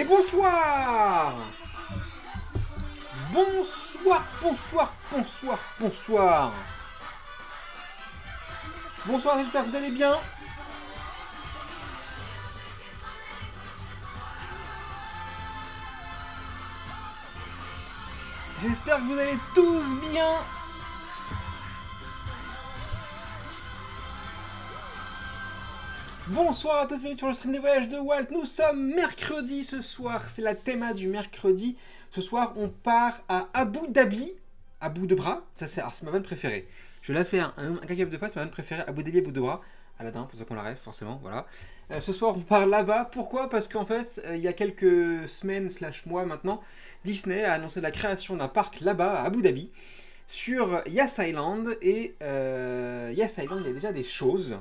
bonsoir. Bonsoir, bonsoir, bonsoir, bonsoir. Bonsoir, j'espère que vous allez bien. J'espère que vous allez tous bien. Bonsoir à tous, bienvenue sur le stream des voyages de Walt. Nous sommes mercredi ce soir, c'est la théma du mercredi. Ce soir, on part à Abu Dhabi, à bout de bras. Ça, c'est ma vanne préférée. Je la fais un cacap de fois, c'est ma vanne préférée. Abu Dhabi à bout de bras. Aladdin, pour ceux qu'on la rêve, forcément. Voilà. Ce soir, on part là-bas. Pourquoi ? Parce qu'en fait, il y a quelques semaines / mois maintenant, Disney a annoncé la création d'un parc là-bas, à Abu Dhabi, sur Yas Island. Et Yas Island, il y a déjà des choses.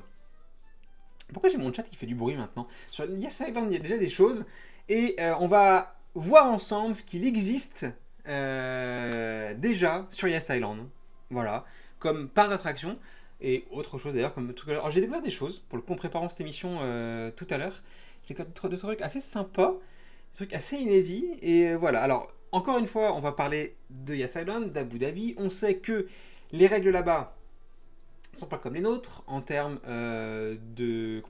Pourquoi j'ai mon chat qui fait du bruit maintenant ? Sur Yas Island, il y a déjà des choses. Et on va voir ensemble ce qu'il existe déjà sur Yas Island. Voilà. Comme parc d'attraction. Et autre chose d'ailleurs, comme tout à l'heure. Alors j'ai découvert des choses, pour le coup, en préparant cette émission tout à l'heure. J'ai découvert des trucs assez sympas, des trucs assez inédits. Et voilà. Alors, encore une fois, on va parler de Yas Island, d'Abu Dhabi. On sait que les règles là-bas ne sont pas comme les nôtres en termes de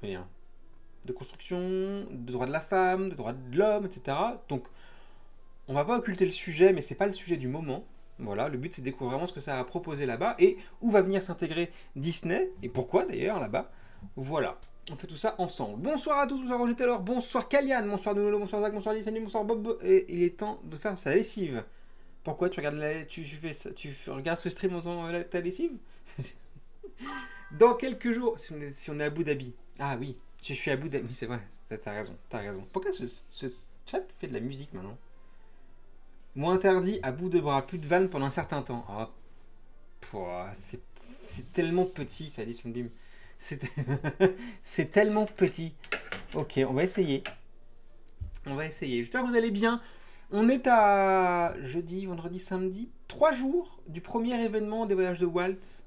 construction, de droits de la femme, de droits de l'homme, etc. Donc, on va pas occulter le sujet, mais c'est pas le sujet du moment. Voilà, le but c'est de découvrir vraiment ce que ça a proposé là-bas et où va venir s'intégrer Disney et pourquoi d'ailleurs là-bas. Voilà, on fait tout ça ensemble. Bonsoir à tous, bonsoir Roger Taylor, bonsoir Kalian, bonsoir Nolo, bonsoir Zach, bonsoir Lissani, bonsoir Bob. Et il est temps de faire sa lessive. Pourquoi tu regardes tu regardes ce stream en faisant ta lessive? Dans quelques jours, si on est à Abu Dhabi. Ah oui, je suis à Abu Dhabi, c'est vrai, t'as raison. Pourquoi ce chat fait de la musique maintenant? Moins interdit à bout de bras, plus de vannes pendant un certain temps. Oh, c'est tellement petit, ça dit Sunbeam. C'est tellement petit. Ok, on va essayer. J'espère que vous allez bien. On est à jeudi, vendredi, samedi. 3 jours du premier événement des voyages de Walt.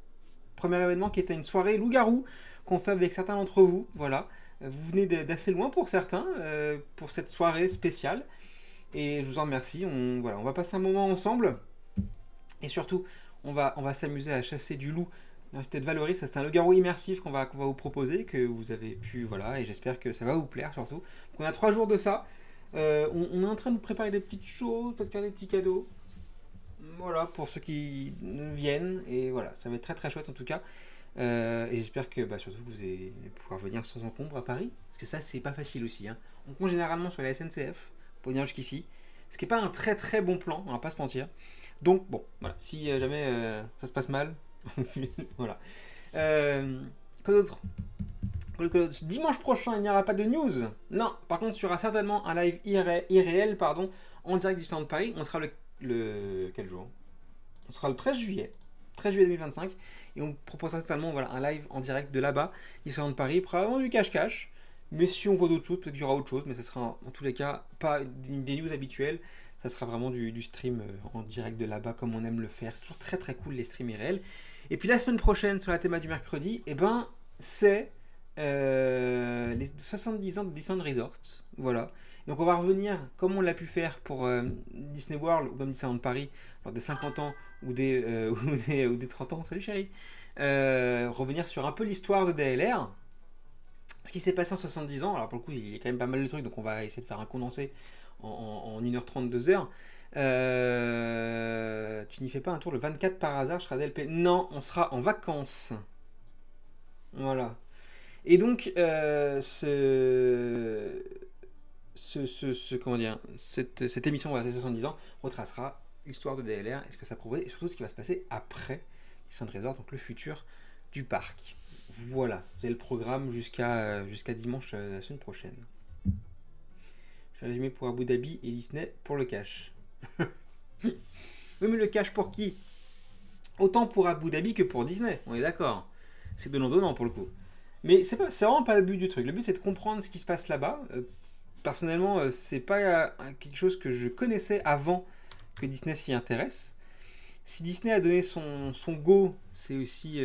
Premier événement qui était une soirée loup-garou qu'on fait avec certains d'entre vous. Voilà. Vous venez d'assez loin pour certains, pour cette soirée spéciale. Et je vous en remercie. On va passer un moment ensemble. Et surtout, on va s'amuser à chasser du loup dans la cité de Valoris. Ça, c'est un loup-garou immersif qu'on va vous proposer, que vous avez pu. Voilà, et j'espère que ça va vous plaire surtout. Donc, on a 3 jours de ça. On est en train de préparer des petites choses, peut-être faire des petits cadeaux. Voilà, pour ceux qui viennent. Et voilà, ça va être très très chouette en tout cas. Et j'espère que surtout vous allez pouvoir venir sans encombre à Paris. Parce que ça, c'est pas facile aussi. Hein. On compte généralement sur la SNCF pour venir jusqu'ici. Ce qui n'est pas un très très bon plan, on va pas se mentir. Donc bon, voilà, si jamais ça se passe mal, voilà. Quoi d'autre ? Dimanche prochain, il n'y aura pas de news. Non, par contre, il y aura certainement un live irréel, en direct du Salon de Paris. On sera le quel jour ? On sera le 13 juillet 2025, et on proposera certainement un live en direct de là-bas, du Salon de Paris, probablement du cache-cache. Mais si on voit d'autres choses, peut-être qu'il y aura autre chose, mais ça sera en tous les cas pas des news habituelles, ça sera vraiment du stream en direct de là-bas comme on aime le faire. C'est toujours très très cool les streams réels. Et puis la semaine prochaine, sur la théma du mercredi, c'est les 70 ans de Disneyland Resort. Voilà. Donc on va revenir comme on l'a pu faire pour Disney World ou même Disneyland Paris, lors des 50 ans ou des 30 ans. Salut chérie. Revenir sur un peu l'histoire de DLR. Ce qui s'est passé en 70 ans, alors pour le coup il y a quand même pas mal de trucs, donc on va essayer de faire un condensé en 1h30, 2h. Tu n'y fais pas un tour le 24 par hasard, je serai à DLP. Non, on sera en vacances. Voilà. Et donc, cette émission, ces 70 ans, retracera l'histoire de DLR et ce que ça prouve, et surtout ce qui va se passer après Disneyland Resort, donc le futur du parc. Voilà, vous avez le programme jusqu'à dimanche la semaine prochaine. Je vais résumer pour Abu Dhabi et Disney pour le cash. Oui, mais le cash pour qui ? Autant pour Abu Dhabi que pour Disney, on est d'accord. C'est donnant-donnant pour le coup. Mais c'est vraiment pas le but du truc. Le but c'est de comprendre ce qui se passe là-bas. Personnellement, c'est pas quelque chose que je connaissais avant que Disney s'y intéresse. Si Disney a donné son go, c'est aussi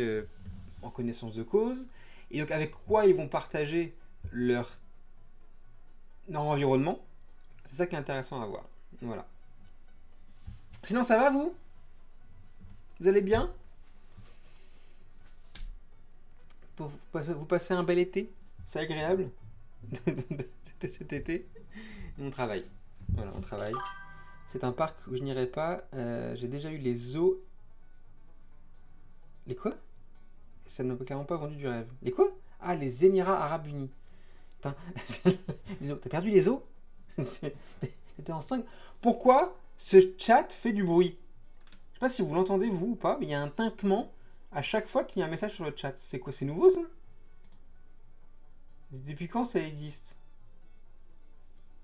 en connaissance de cause. Et donc avec quoi ils vont partager leur environnement. C'est ça qui est intéressant à voir. Voilà. Sinon, ça va, vous? Vous allez bien? Vous passez un bel été? C'est agréable cet été? On travaille. Voilà, on travaille. C'est un parc où je n'irai pas. J'ai déjà eu les zoos. Les quoi? Ça ne m'a clairement pas vendu du rêve. Les quoi? Ah, les Émirats Arabes Unis. Putain. T'as perdu les os? T'étais en 5. Pourquoi ce chat fait du bruit? Je sais pas si vous l'entendez vous ou pas, mais il y a un tintement à chaque fois qu'il y a un message sur le chat. C'est quoi? C'est nouveau ça? Depuis quand ça existe?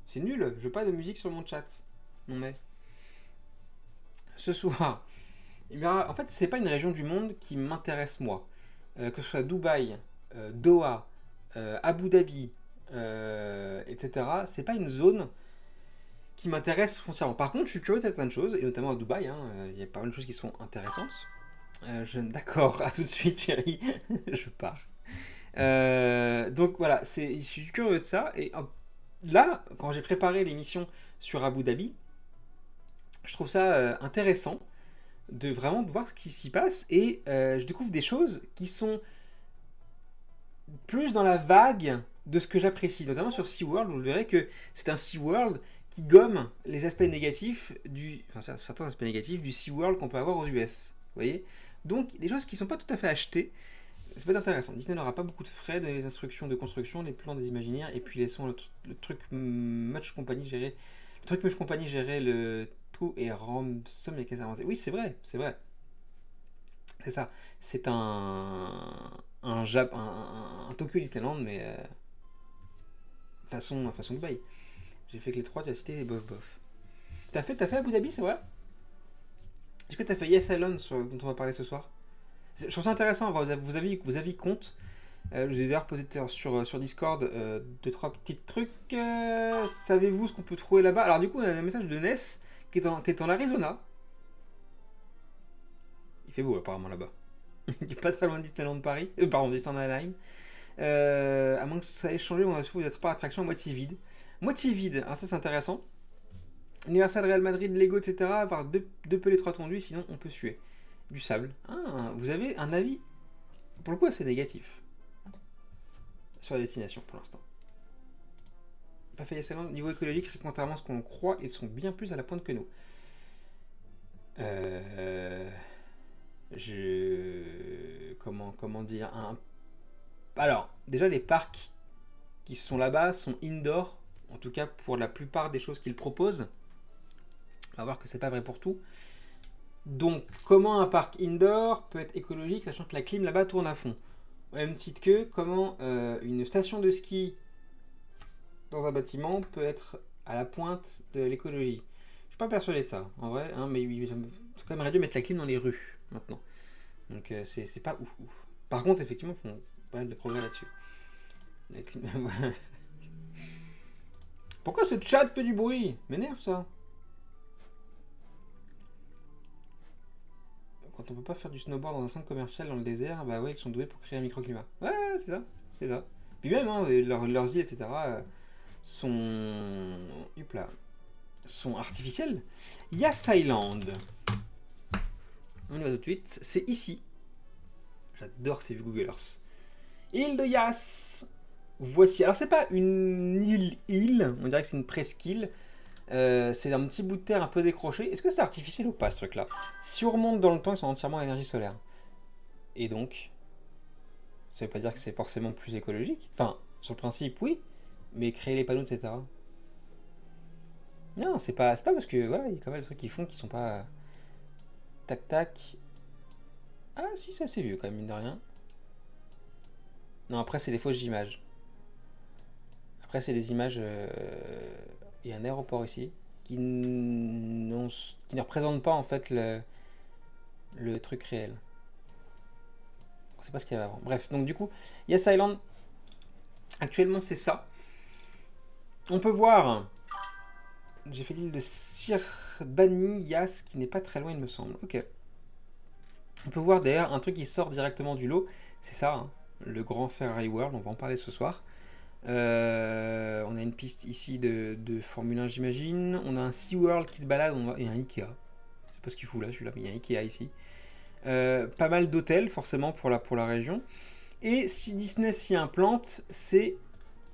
C'est nul, je veux pas de musique sur mon chat. Non mais. Ce soir. En fait, c'est pas une région du monde qui m'intéresse moi. Que ce soit Dubaï, Doha, Abu Dhabi, etc. C'est pas une zone qui m'intéresse foncièrement. Par contre, je suis curieux de certaines choses, et notamment à Dubaï, hein, il y a pas mal de choses qui sont intéressantes. D'accord, à tout de suite, chérie, je pars. Donc voilà, je suis curieux de ça. Et là, quand j'ai préparé l'émission sur Abu Dhabi, je trouve ça intéressant de vraiment voir ce qui s'y passe. Et je découvre des choses qui sont plus dans la vague de ce que j'apprécie, notamment sur SeaWorld, où vous verrez que c'est un SeaWorld qui gomme les aspects négatifs certains aspects négatifs du SeaWorld qu'on peut avoir aux US. Vous voyez? Donc, des choses qui ne sont pas tout à fait achetées. Ça peut être intéressant. Disney n'aura pas beaucoup de frais dans les instructions de construction, les plans des Imagineers, et puis laissons le truc Much Company gérer. Le truc Much Company gérer le tout et Ransom et cases avancées. Oui, c'est vrai, c'est vrai. C'est ça. C'est un Tokyo Disneyland, mais façon Dubaï. J'ai fait que les trois, tu as cité bof bof. T'as fait Abu Dhabi, c'est vrai? Est-ce que t'as fait Yes Island dont on va parler ce soir? Je trouve ça intéressant, vous avez compte. Je vous ai d'ailleurs posé sur Discord deux, trois petits trucs. Savez-vous ce qu'on peut trouver là-bas? Alors du coup, on a le message de Ness qui est en Arizona. Il fait beau apparemment là-bas. Il est pas très loin de Disneyland de Paris. Pardon, Disneyland Anaheim. À moins que ça ait changé, on va trouver d'être pas attraction à moitié vide. Moitié vide, alors ça c'est intéressant. Universal, Real Madrid, Lego, etc. Avoir deux pelés, trois tondus, sinon on peut suer. Du sable. Ah, vous avez un avis pour le coup assez négatif sur la destination pour l'instant. Pas fait excellent. Niveau écologique, contrairement à ce qu'on croit, ils sont bien plus à la pointe que nous. Comment dire Alors, déjà, les parcs qui sont là-bas sont indoor, en tout cas pour la plupart des choses qu'ils proposent. On va voir que c'est pas vrai pour tout. Donc, comment un parc indoor peut être écologique, sachant que la clim là-bas tourne à fond? Au même titre que comment une station de ski dans un bâtiment peut être à la pointe de l'écologie. Je suis pas persuadé de ça, en vrai, hein, mais c'est quand même réduit de mettre la clim dans les rues maintenant. Donc c'est pas ouf. Par contre, effectivement, ils font pas mal de progrès là-dessus. La clim... Pourquoi ce chat fait du bruit? M'énerve ça. Quand on peut pas faire du snowboard dans un centre commercial dans le désert, bah ouais, ils sont doués pour créer un microclimat. Ouais, c'est ça, c'est ça. Puis même, hein, leurs îles, etc. sont... sont artificielles. Yas Island. On y va tout de suite. C'est ici. J'adore ces Google Earth. Île de Yas. Voici. Alors, c'est pas une île. On dirait que c'est une presqu'île. C'est un petit bout de terre un peu décroché. Est-ce que c'est artificiel ou pas ce truc-là? Si on remonte dans le temps, ils sont entièrement à énergie solaire. Et donc, ça veut pas dire que c'est forcément plus écologique. Enfin, sur le principe, oui. Mais créer les panneaux, etc. Non, c'est pas parce que voilà, il y a quand même des trucs qu'ils font qui sont pas. Tac tac. Ah si, c'est assez vieux quand même, mine de rien. Non, après c'est des fausses images. Après c'est des images. Il y a un aéroport ici qui ne représente pas en fait le truc réel. On sait pas ce qu'il y avait avant. Bref, donc du coup, Yas Island, actuellement c'est ça. On peut voir. J'ai fait l'île de Sirbani Yas qui n'est pas très loin, il me semble. Ok. On peut voir d'ailleurs un truc qui sort directement du lot. C'est ça, hein, le grand Ferrari World. On va en parler ce soir. On a une piste ici de Formule 1, j'imagine. On a un SeaWorld qui se balade, et un Ikea. Je sais pas ce qu'il fout là, celui-là, mais il y a un Ikea ici. Pas mal d'hôtels, forcément, pour la région. Et si Disney s'y implante, c'est,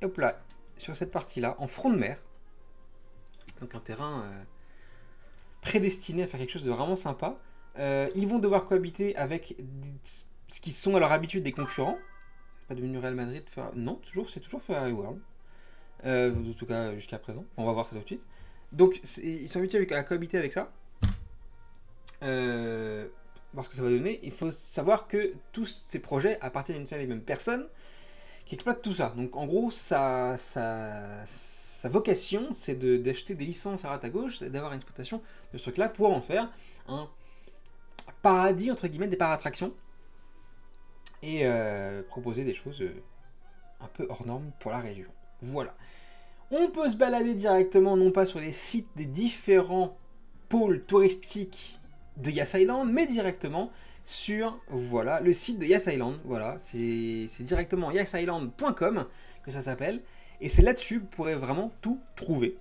hop là, sur cette partie-là, en front de mer. Donc un terrain prédestiné à faire quelque chose de vraiment sympa. Ils vont devoir cohabiter avec ce qui sont à leur habitude des concurrents. C'est pas devenu Real Madrid. Non, c'est toujours Ferrari World. En tout cas, jusqu'à présent. On va voir ça tout de suite. Donc, ils sont habitués à cohabiter avec ça. Voir ce que ça va donner. Il faut savoir que tous ces projets appartiennent à une seule et même personne qui exploite tout ça. Donc, en gros, sa vocation, c'est d'acheter des licences à droite à gauche, d'avoir une exploitation de ce truc-là pour en faire un paradis, entre guillemets, des parcs-attractions et proposer des choses un peu hors normes pour la région. Voilà. On peut se balader directement, non pas sur les sites des différents pôles touristiques de Yas Island, mais directement sur voilà, le site de Yas Island. Voilà, c'est directement yasisland.com que ça s'appelle. Et c'est là-dessus que vous pourrez vraiment tout trouver.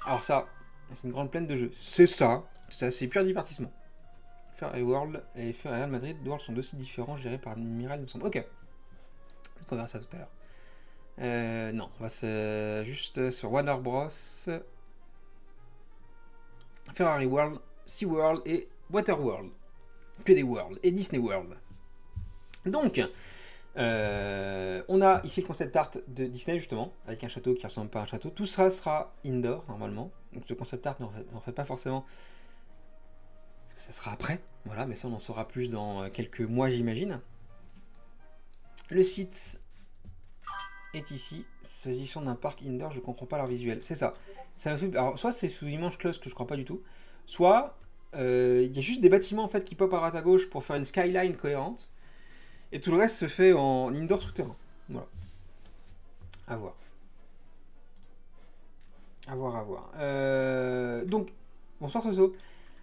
Alors ça, c'est une grande plaine de jeux. C'est pur divertissement. Ferrari World et Ferrari Real Madrid World sont deux sites différents gérés par Admiral, il me semble. Ok. On verra ça tout à l'heure. Non, on va juste sur Warner Bros. Ferrari World, SeaWorld et Waterworld. Que des Worlds. Et Disney World. Donc, on a ici le concept art de Disney justement, avec un château qui ressemble pas à un château. Tout ça sera indoor normalement. Donc ce concept art n'en fait pas forcément. Ça sera après, voilà, mais ça on en saura plus dans quelques mois j'imagine. Le site est ici, s'agissant d'un parc indoor, je comprends pas leur visuel, c'est ça. Ça me fait, alors soit c'est sous image close que je crois pas du tout, soit il y a juste des bâtiments en fait qui pop à droite à gauche pour faire une skyline cohérente, et tout le reste se fait en indoor souterrain. Voilà. À voir. À voir. Donc, bonsoir Soso.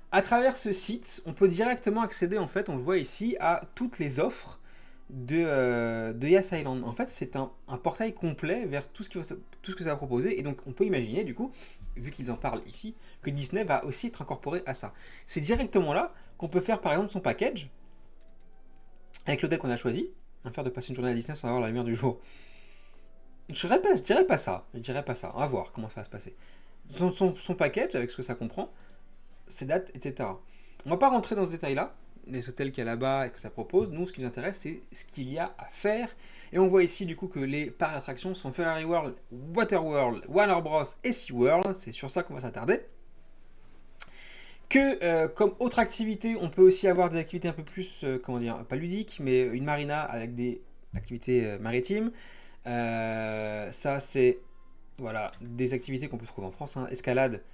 À travers ce site, on peut directement accéder, en fait, on le voit ici, à toutes les offres de Yas Island. En fait, c'est un portail complet vers tout ce que ça va proposer. Et donc, on peut imaginer, du coup, vu qu'ils en parlent ici, que Disney va aussi être incorporé à ça. C'est directement là qu'on peut faire, par exemple, son package, avec l'hôtel qu'on a choisi, faire de passer une journée à Disney sans avoir la lumière du jour. Je dirais pas ça. On va voir comment ça va se passer. Son package, avec ce que ça comprend, ses dates, etc. On va pas rentrer dans ce détail-là, les hôtels qu'il y a là-bas et que ça propose. Nous, ce qui nous intéresse, c'est ce qu'il y a à faire. Et on voit ici, du coup, que les parcs d'attractions sont Ferrari World, Waterworld, Warner Bros. Et SeaWorld. C'est sur ça qu'on va s'attarder. Que, comme autre activité, on peut aussi avoir des activités un peu plus, comment dire, pas ludiques, mais une marina avec des activités maritimes. Ça, c'est voilà, des activités qu'on peut trouver en France. Hein. Escalade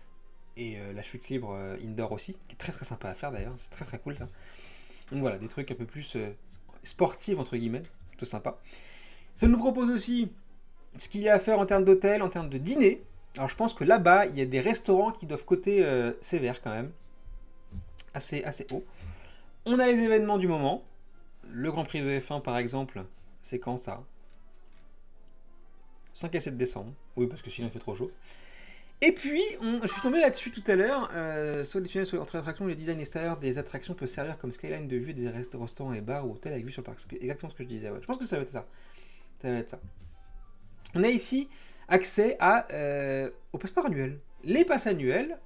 et la chute libre indoor aussi, qui est très très sympa à faire d'ailleurs. C'est très très cool ça. Donc voilà, des trucs un peu plus sportifs entre guillemets, plutôt sympa. Ça nous propose aussi ce qu'il y a à faire en termes d'hôtel, en termes de dîner. Alors je pense que là-bas, il y a des restaurants qui doivent coter sévère quand même. Assez haut. On a les événements du moment. Le Grand Prix de F1 par exemple, c'est quand ça 5 et 7 décembre. Oui, parce que sinon il fait trop chaud. Et puis, je suis tombé là-dessus tout à l'heure. Soit les tunnels, soit entre attractions, le design extérieur des attractions peut servir comme skyline de vue des restaurants et bars ou hôtels avec vue sur le parc. C'est exactement ce que je disais. Ouais. Je pense que ça va être ça. Ça va être ça. On a ici accès au passeport annuel. Les passes annuelles,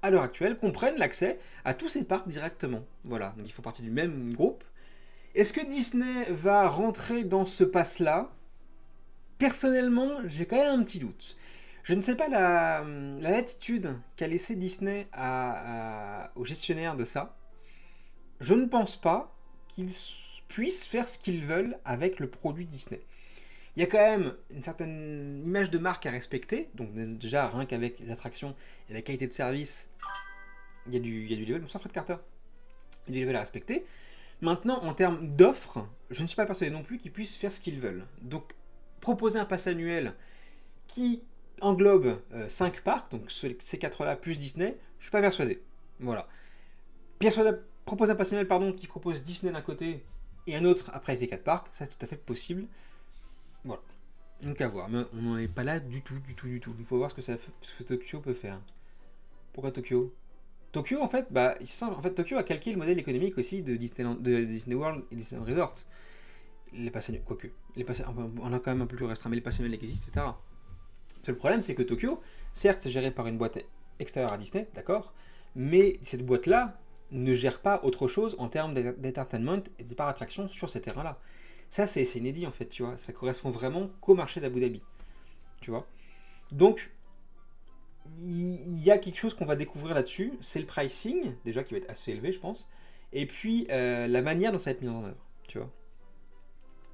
à l'heure actuelle, comprennent l'accès à tous ces parcs directement. Voilà, donc ils font partie du même groupe. Est-ce que Disney va rentrer dans ce pass-là? Personnellement, j'ai quand même un petit doute. Je ne sais pas la latitude qu'a laissé Disney au gestionnaire de ça. Je ne pense pas qu'ils puissent faire ce qu'ils veulent avec le produit Disney. Il y a quand même une certaine image de marque à respecter. Donc déjà, rien qu'avec les attractions et la qualité de service, il y a du level. Bonsoir Fred Carter. Il y a du level à respecter. Maintenant, en termes d'offres, je ne suis pas persuadé non plus qu'ils puissent faire ce qu'ils veulent. Donc, proposer un pass annuel qui englobe 5 parcs, donc ces 4-là plus Disney, je suis pas persuadé. Voilà. Proposer un pass annuel qui propose Disney d'un côté et un autre après les 4 parcs, ça c'est tout à fait possible. Voilà. Donc à voir, mais on n'en est pas là du tout, du tout, du tout. Il faut voir ce que ça fait, ce que Tokyo peut faire. Pourquoi Tokyo? Tokyo, en fait, bah, c'est simple. En fait, Tokyo a calqué le modèle économique aussi de de Disney World et Disneyland Resort. Les passes annuelles, quoique, on a quand même un peu plus restreint, mais les passes annuelles existent, etc. Le problème, c'est que Tokyo, certes, c'est géré par une boîte extérieure à Disney, d'accord, mais cette boîte-là ne gère pas autre chose en termes d'entertainment et de par attraction sur ces terrains-là. Ça, c'est inédit en fait, tu vois. Ça correspond vraiment qu'au marché d'Abu Dhabi, tu vois. Donc, il y a quelque chose qu'on va découvrir là-dessus, c'est le pricing, déjà qui va être assez élevé, je pense, et puis la manière dont ça va être mis en œuvre, tu vois.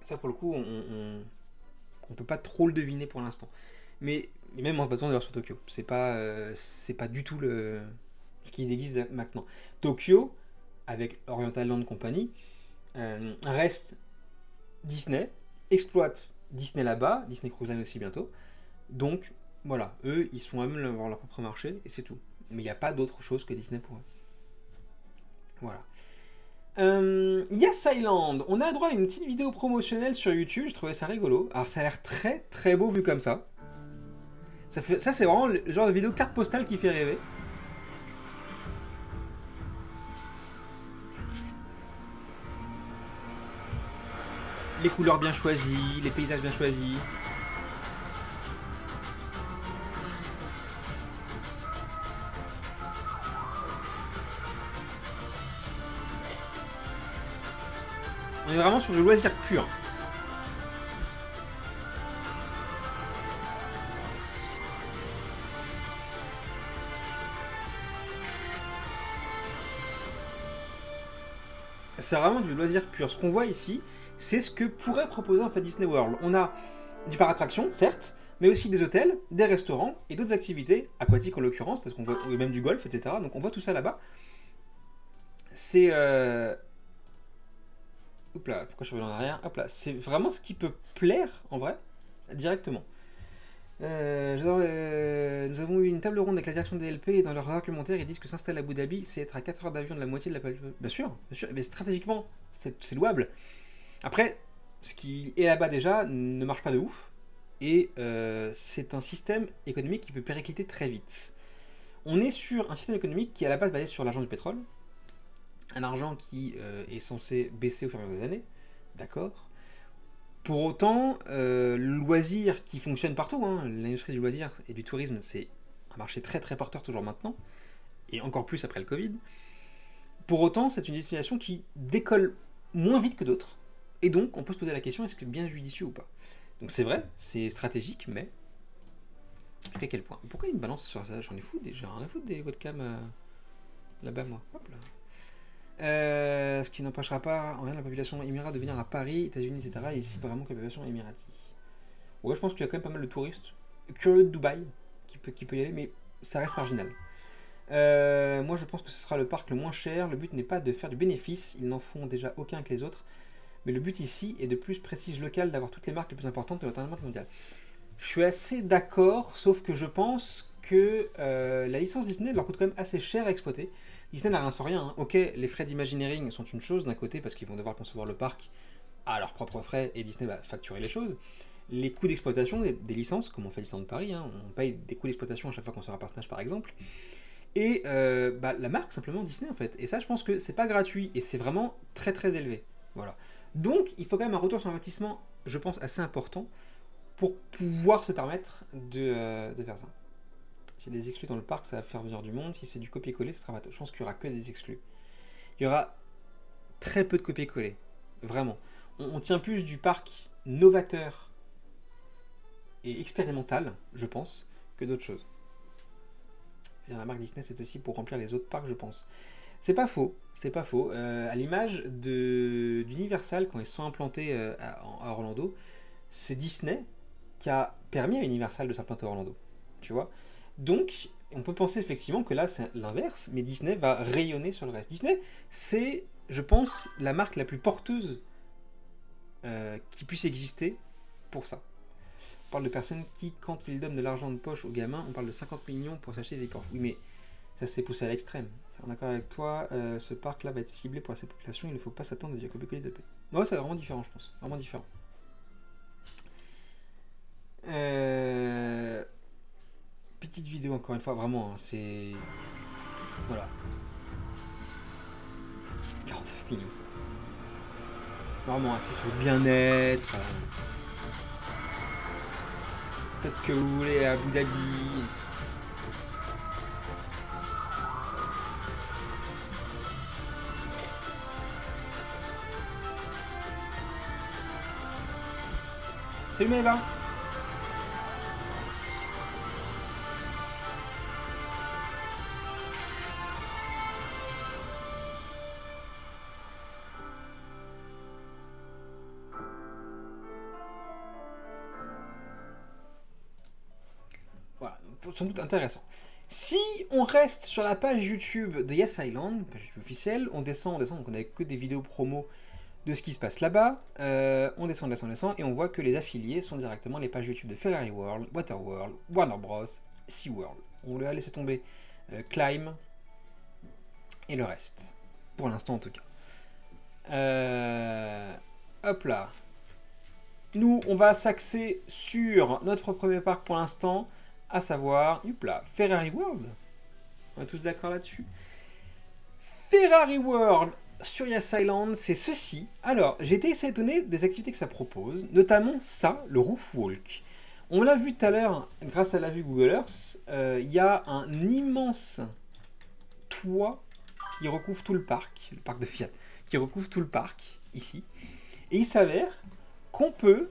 Ça, pour le coup, on peut pas trop le deviner pour l'instant. Mais même en se basant d'ailleurs sur Tokyo, c'est pas du tout ce qui existe maintenant. Tokyo, avec Oriental Land Company, reste Disney, exploite Disney là-bas, Disney Cruise Line aussi bientôt. Donc voilà, eux, ils sont amenés à avoir leur propre marché et c'est tout. Mais il n'y a pas d'autre chose que Disney pour eux. Voilà. Yes Island, on a droit à une petite vidéo promotionnelle sur YouTube, je trouvais ça rigolo. Alors ça a l'air très très beau vu comme ça. Ça c'est vraiment le genre de vidéo carte postale qui fait rêver. Les couleurs bien choisies, les paysages bien choisis. On est vraiment sur du loisir pur. C'est vraiment du loisir pur. Ce qu'on voit ici, c'est ce que pourrait proposer en fait Disney World. On a du parc attraction, certes, mais aussi des hôtels, des restaurants et d'autres activités, aquatiques en l'occurrence, parce qu'on voit même du golf, etc. Donc on voit tout ça là-bas. C'est Hop là, pourquoi je reviens en arrière? Hop là, c'est vraiment ce qui peut plaire en vrai, directement. Nous avons eu une table ronde avec la direction des LP et dans leur argumentaire, ils disent que s'installer à Abu Dhabi, c'est être à 4 heures d'avion de la moitié de la population. Bien sûr, mais stratégiquement, c'est louable. Après, ce qui est là-bas déjà ne marche pas de ouf et c'est un système économique qui peut péricliter très vite. On est sur un système économique qui est à la base basé sur l'argent du pétrole, un argent qui est censé baisser au fur et à mesure des années, d'accord. Pour autant, le loisir qui fonctionne partout, hein, l'industrie du loisir et du tourisme, c'est un marché très très porteur toujours maintenant, et encore plus après le Covid. Pour autant, c'est une destination qui décolle moins vite que d'autres, et donc on peut se poser la question, est-ce que c'est bien judicieux ou pas? Donc c'est vrai, c'est stratégique, mais jusqu'à quel point? Pourquoi il me balance sur ça? J'en ai fou, j'ai rien à foutre des webcams là-bas, moi. Hop là. Ce qui n'empêchera pas en rien la population émirate de venir à Paris, États-Unis, etc. Et ici, vraiment que la population émirati. Ouais, je pense qu'il y a quand même pas mal de touristes curieux de Dubaï qui peut y aller, mais ça reste marginal. Moi, je pense que ce sera le parc le moins cher. Le but n'est pas de faire du bénéfice, ils n'en font déjà aucun que les autres. Mais le but ici est de plus prestige local, d'avoir toutes les marques les plus importantes de l'entertainment mondial. Je suis assez d'accord, sauf que je pense que la licence Disney leur coûte quand même assez cher à exploiter. Disney n'a rien sans rien, hein. Ok, les frais d'imagineering sont une chose d'un côté parce qu'ils vont devoir concevoir le parc à leurs propres frais et Disney va facturer les choses. Les coûts d'exploitation des licences, comme on fait Disneyland Paris, hein, on paye des coûts d'exploitation à chaque fois qu'on sort un personnage par exemple. Et la marque simplement Disney en fait. Et ça je pense que c'est pas gratuit et c'est vraiment très très élevé. Voilà. Donc il faut quand même un retour sur investissement, je pense, assez important pour pouvoir se permettre de faire ça. S'il y a des exclus dans le parc, ça va faire venir du monde. Si c'est du copier-coller, ça sera pas. Je pense qu'il y aura que des exclus. Il y aura très peu de copier-coller. Vraiment. On tient plus du parc novateur et expérimental, je pense, que d'autres choses. La marque Disney, c'est aussi pour remplir les autres parcs, je pense. C'est pas faux, c'est pas faux. À l'image d'Universal, quand ils se sont implantés à Orlando, c'est Disney qui a permis à Universal de s'implanter à Orlando. Tu vois? Donc, on peut penser effectivement que là, c'est l'inverse, mais Disney va rayonner sur le reste. Disney, c'est, je pense, la marque la plus porteuse qui puisse exister pour ça. On parle de personnes qui, quand ils donnent de l'argent de poche aux gamins, on parle de 50 millions pour s'acheter des porcs. Oui, mais ça s'est poussé à l'extrême. En accord avec toi, ce parc-là va être ciblé pour cette population, il ne faut pas s'attendre à du copier-coller de paix. Ouais, c'est vraiment différent, je pense. Vraiment différent. Petite vidéo encore une fois, vraiment, hein, c'est... Voilà. 49 millions. Vraiment, c'est sur le bien-être. Faites ce que vous voulez à Abu Dhabi. Salut Maëva. Voilà, sans doute intéressant. Si on reste sur la page YouTube de Yes Island, page YouTube officielle, on descend, donc on n'a que des vidéos promo de ce qui se passe là-bas. On descend, et on voit que les affiliés sont directement les pages YouTube de Ferrari World, Waterworld, Warner Bros, SeaWorld. On lui a laissé tomber Climb et le reste, pour l'instant en tout cas. Hop là. Nous, on va s'axer sur notre premier parc pour l'instant, à savoir, Ferrari World. On est tous d'accord là-dessus. Ferrari World sur Yas Island, c'est ceci. Alors, j'ai été assez étonné des activités que ça propose, notamment ça, le Roof Walk. On l'a vu tout à l'heure, grâce à la vue Google Earth, il y a un immense toit qui recouvre tout le parc de Fiat, qui recouvre tout le parc, ici. Et il s'avère qu'on peut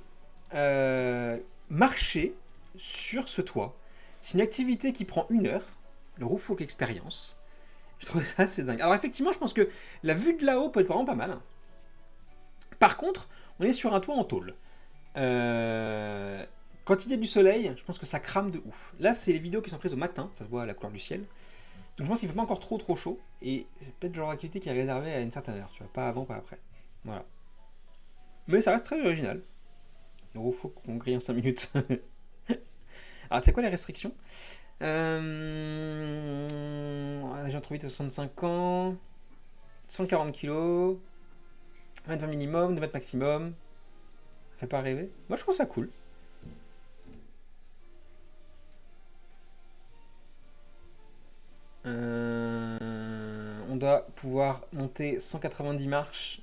marcher sur ce toit. C'est une activité qui prend 1 heure, le Roof Walk Experience. Je trouvais ça assez dingue. Alors effectivement, je pense que la vue de là-haut peut être vraiment pas mal. Par contre, on est sur un toit en tôle. Quand il y a du soleil, je pense que ça crame de ouf. Là, c'est les vidéos qui sont prises au matin, ça se voit à la couleur du ciel. Donc je pense qu'il ne fait pas encore trop chaud. Et c'est peut-être le genre d'activité qui est réservée à une certaine heure, tu vois, pas avant, pas après. Voilà. Mais ça reste très original. Il faut qu'on grille en 5 minutes. Alors, c'est quoi les restrictions J'ai entre 8 et 65 ans, 140 kg, 20 minimum, 2 mètres maximum. Ça fait pas rêver. Moi, je trouve ça cool. On doit pouvoir monter 190 marches.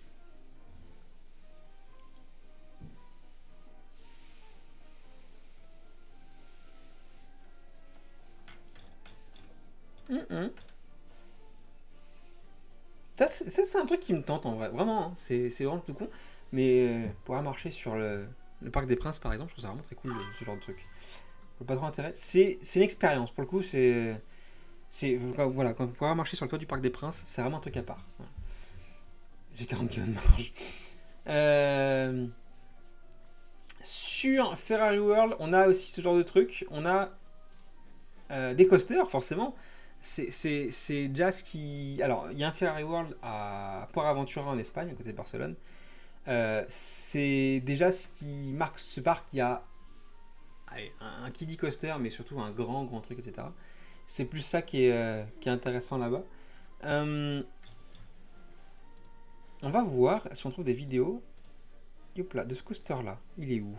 Ça, c'est un truc qui me tente en vrai. Vraiment, hein. C'est vraiment tout con. Mais pouvoir marcher sur le Parc des Princes, par exemple, je trouve ça vraiment très cool, ce genre de truc. Pas trop intérêt. C'est une expérience. Pour le coup, voilà, quand pouvoir marcher sur le toit du Parc des Princes, c'est vraiment un truc à part. Voilà. J'ai 40 km de marge. Sur Ferrari World, on a aussi ce genre de truc. On a des coasters, forcément. C'est déjà ce qui... Alors, il y a un Ferrari World à Port Aventura en Espagne, à côté de Barcelone. C'est déjà ce qui marque ce parc. Il y a un kiddie coaster, mais surtout un grand truc, etc. C'est plus ça qui est intéressant là-bas. On va voir si on trouve des vidéos de ce coaster-là. Il est où?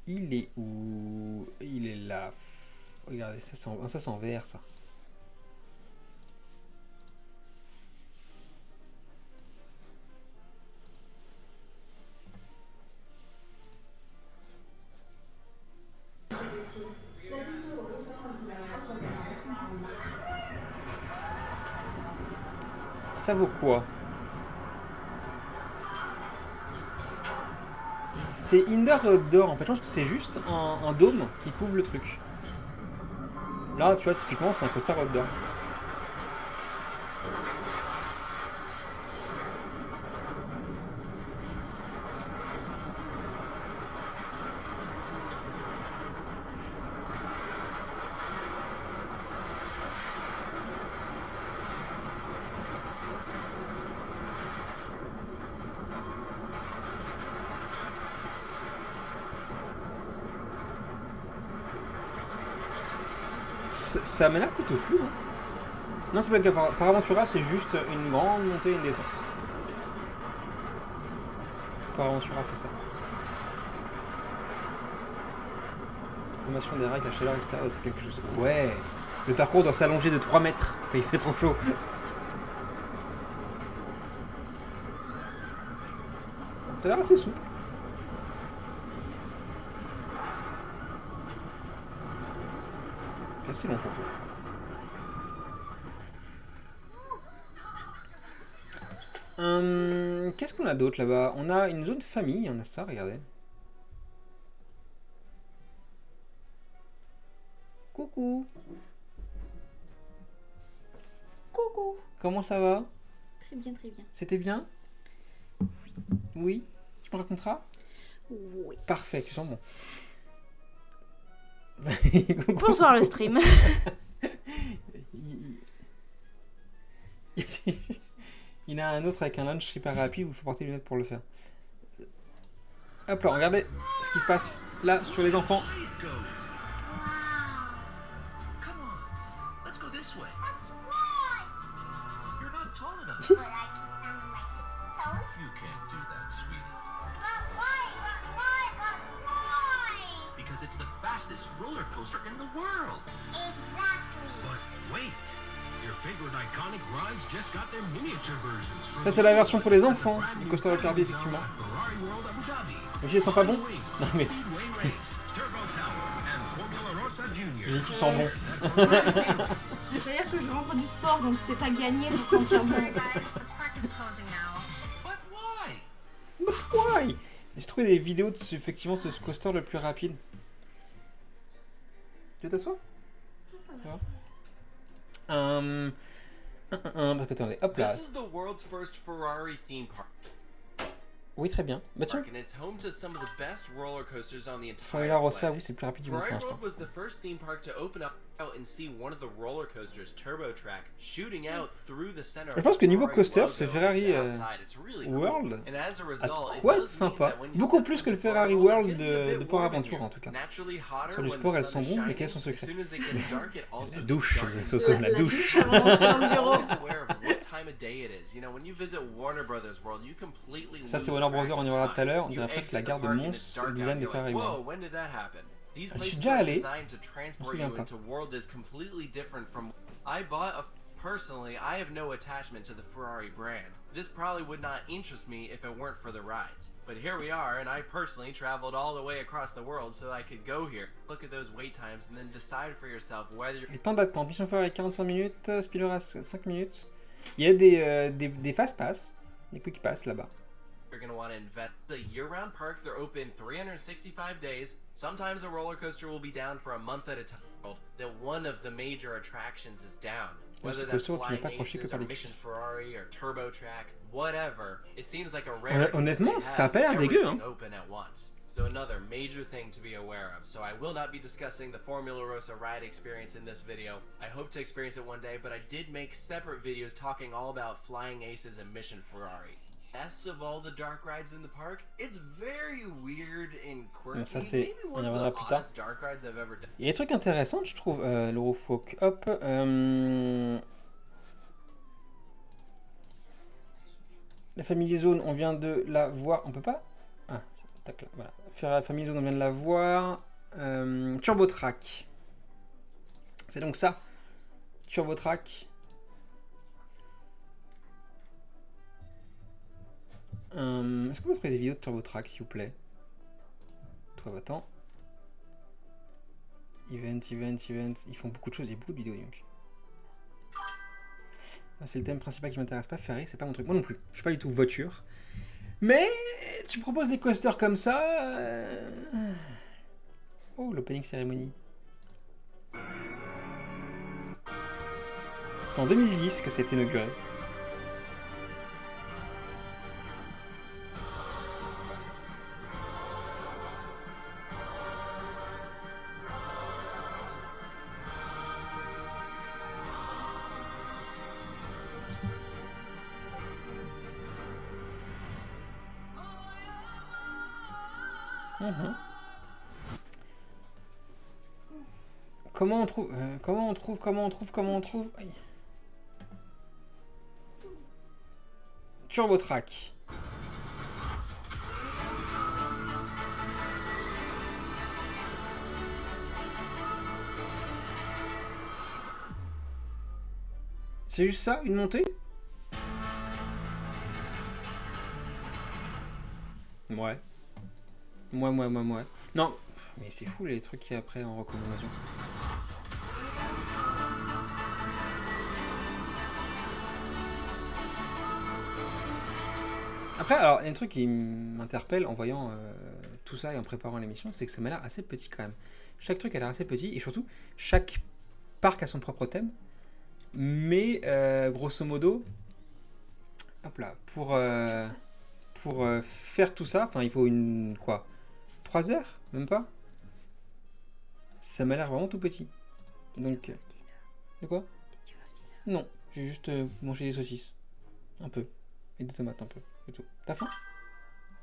Il est où? Il est là. Regardez, ça c'est en VR, ça. Ça vaut quoi? C'est indoor et outdoor. En fait, je pense que c'est juste un dôme qui couvre le truc. Là, tu vois, typiquement, c'est un coaster outdoor. Ça m'a l'air plutôt flou. Hein. Non, c'est pas le cas. Par Aventura, c'est juste une grande montée et une descente. Par Aventura, c'est ça. Transformation des rails, la chaleur extérieure doit être quelque chose. Ouais. Le parcours doit s'allonger de 3 mètres quand il fait trop chaud. Ça a l'air assez souple. C'est assez long surtout. Qu'est-ce qu'on a d'autre là-bas? On a une zone famille, on a ça, regardez. Coucou. Coucou. Comment ça va? Très bien, très bien. C'était bien? Oui. Oui? Tu me raconteras? Oui. Parfait, tu sens bon. Bonsoir le stream. Il y en a un autre avec un lunch super rapide où il faut porter les lunettes pour le faire. Hop là, regardez ce qui se passe là sur les enfants. It's the fastest roller coaster in the world. Exactly. But wait, your favorite iconic rides just got their miniature versions. Ça c'est la version pour les enfants du coaster de Kirby effectivement. Ferrari World Abu Dhabi. Les filles sont pas bons? Non mais Speedway Race, Turbo Tower, and Formula Rossa Junior. les équipes sont bons. C'est-à-dire que je rentre du sport, donc c'était pas gagné pour sentir bon. Guys, the park is closing now. But why? But why? J'ai trouvé des vidéos de effectivement de ce coaster le plus rapide. Tu t'assois? Ça va. Parce que attendez, hop là. This is the world's first Ferrari theme park, Oui, très bien. Bah tiens, and it's home to some of the best roller coasters on the entire Formula Rossa, planet. oui, c'est le plus rapide du monde pour Ferrari l'instant. World was the first theme park to open up out and see one of the roller coasters, Turbo Track, shooting out through the center. Je pense que niveau of the coaster, logo ce to Ferrari the outside. It's really cool. World And as a a result, de it quoi does être sympa. mean that when you Beaucoup step plus que le into Ferrari Ferrari World it's getting a de bit Port warm in Aventure here. en tout cas. Naturally hotter Sur le when sport, the elles sun sont is bons, mais shining. quels sont As secrets? soon as it gets dark, it also La gets douche, dark ça inside. sauce, la douche. douche avant d'entrer dans le bureau. Always aware of what time of day it is. You know, when you visit Warner Brothers World, you completely Ça, c'est lose Warner track Brothers, of on y reviendra time. tout à l'heure. On You dirait presque exit la the gare de park and Mons, it's dark le out, design de you're Ferrari like, World. whoa, when did that happen? These Je suis places déjà are allé. designed to transport souviens you pas. into a world that's completely different from. I bought a. Personally, I have no attachment to the Ferrari brand. This probably would not interest me if it weren't for the rides. But here we are, and I personally traveled all the way across the world so I could go here, look at those wait times, and then decide for yourself whether you're Les temps d'attente, Mission Ferrari 45 minutes, Speedrush 5 minutes. Il y a des fast pass, des quick pass là-bas. going to want to invest. The year-round park, they're open 365 days. Sometimes a roller coaster will be down for a month at a time. That one of the major attractions is down. Whether that's coaster, tu n'es Flying pas accroché que Aces par or les Mission cuisses. Ferrari or Turbo Track, whatever. It seems like a rare. Honnêtement, ça a pas l'air dégueu, hein. Open at once. So another major thing to be aware of. So I will not be discussing the Formula Rossa ride experience in this video. I hope to experience it one day, but I did make separate videos talking all about Flying Aces and Mission Ferrari. Best of all the dark rides in the park, it's very weird and quirky. Ça, c'est- Maybe on one y of reviendra the plus tard. oddest dark rides I've ever done. Il y a des trucs intéressants, je trouve, l'Eurofolk. Hop. La Family Zone, on vient de la voir. On peut pas? Ah, tac là, voilà. Faire la Family Zone, on vient de la voir. Turbo Track. C'est donc ça. Turbo Track. Est-ce qu'on peut trouver des vidéos de Turbo Track, s'il vous plaît? Toi, attends. Event. Ils font beaucoup de choses, il y a beaucoup de vidéos donc. Ah, c'est le thème principal qui m'intéresse pas. Ferrari, c'est pas mon truc. Moi non plus. Je suis pas du tout voiture. Mais tu proposes des coasters comme ça. Oh, l'opening cérémonie. C'est en 2010 que ça a été inauguré. Comment on trouve Aïe. Turbo Track. C'est juste ça, une montée? Ouais. Ouais. Non, mais c'est fou les trucs qu'il y a après en recommandation. Après, alors, il y a un truc qui m'interpelle en voyant tout ça et en préparant l'émission, c'est que ça m'a l'air assez petit quand même. Chaque truc a l'air assez petit et surtout, chaque parc a son propre thème. Mais grosso modo, hop là, pour faire tout ça, enfin, il faut une quoi, 3 heures, même pas. Ça m'a l'air vraiment tout petit. Donc, de quoi? Non, j'ai juste mangé des saucisses, un peu, et des tomates un peu, c'est tout. T'as faim?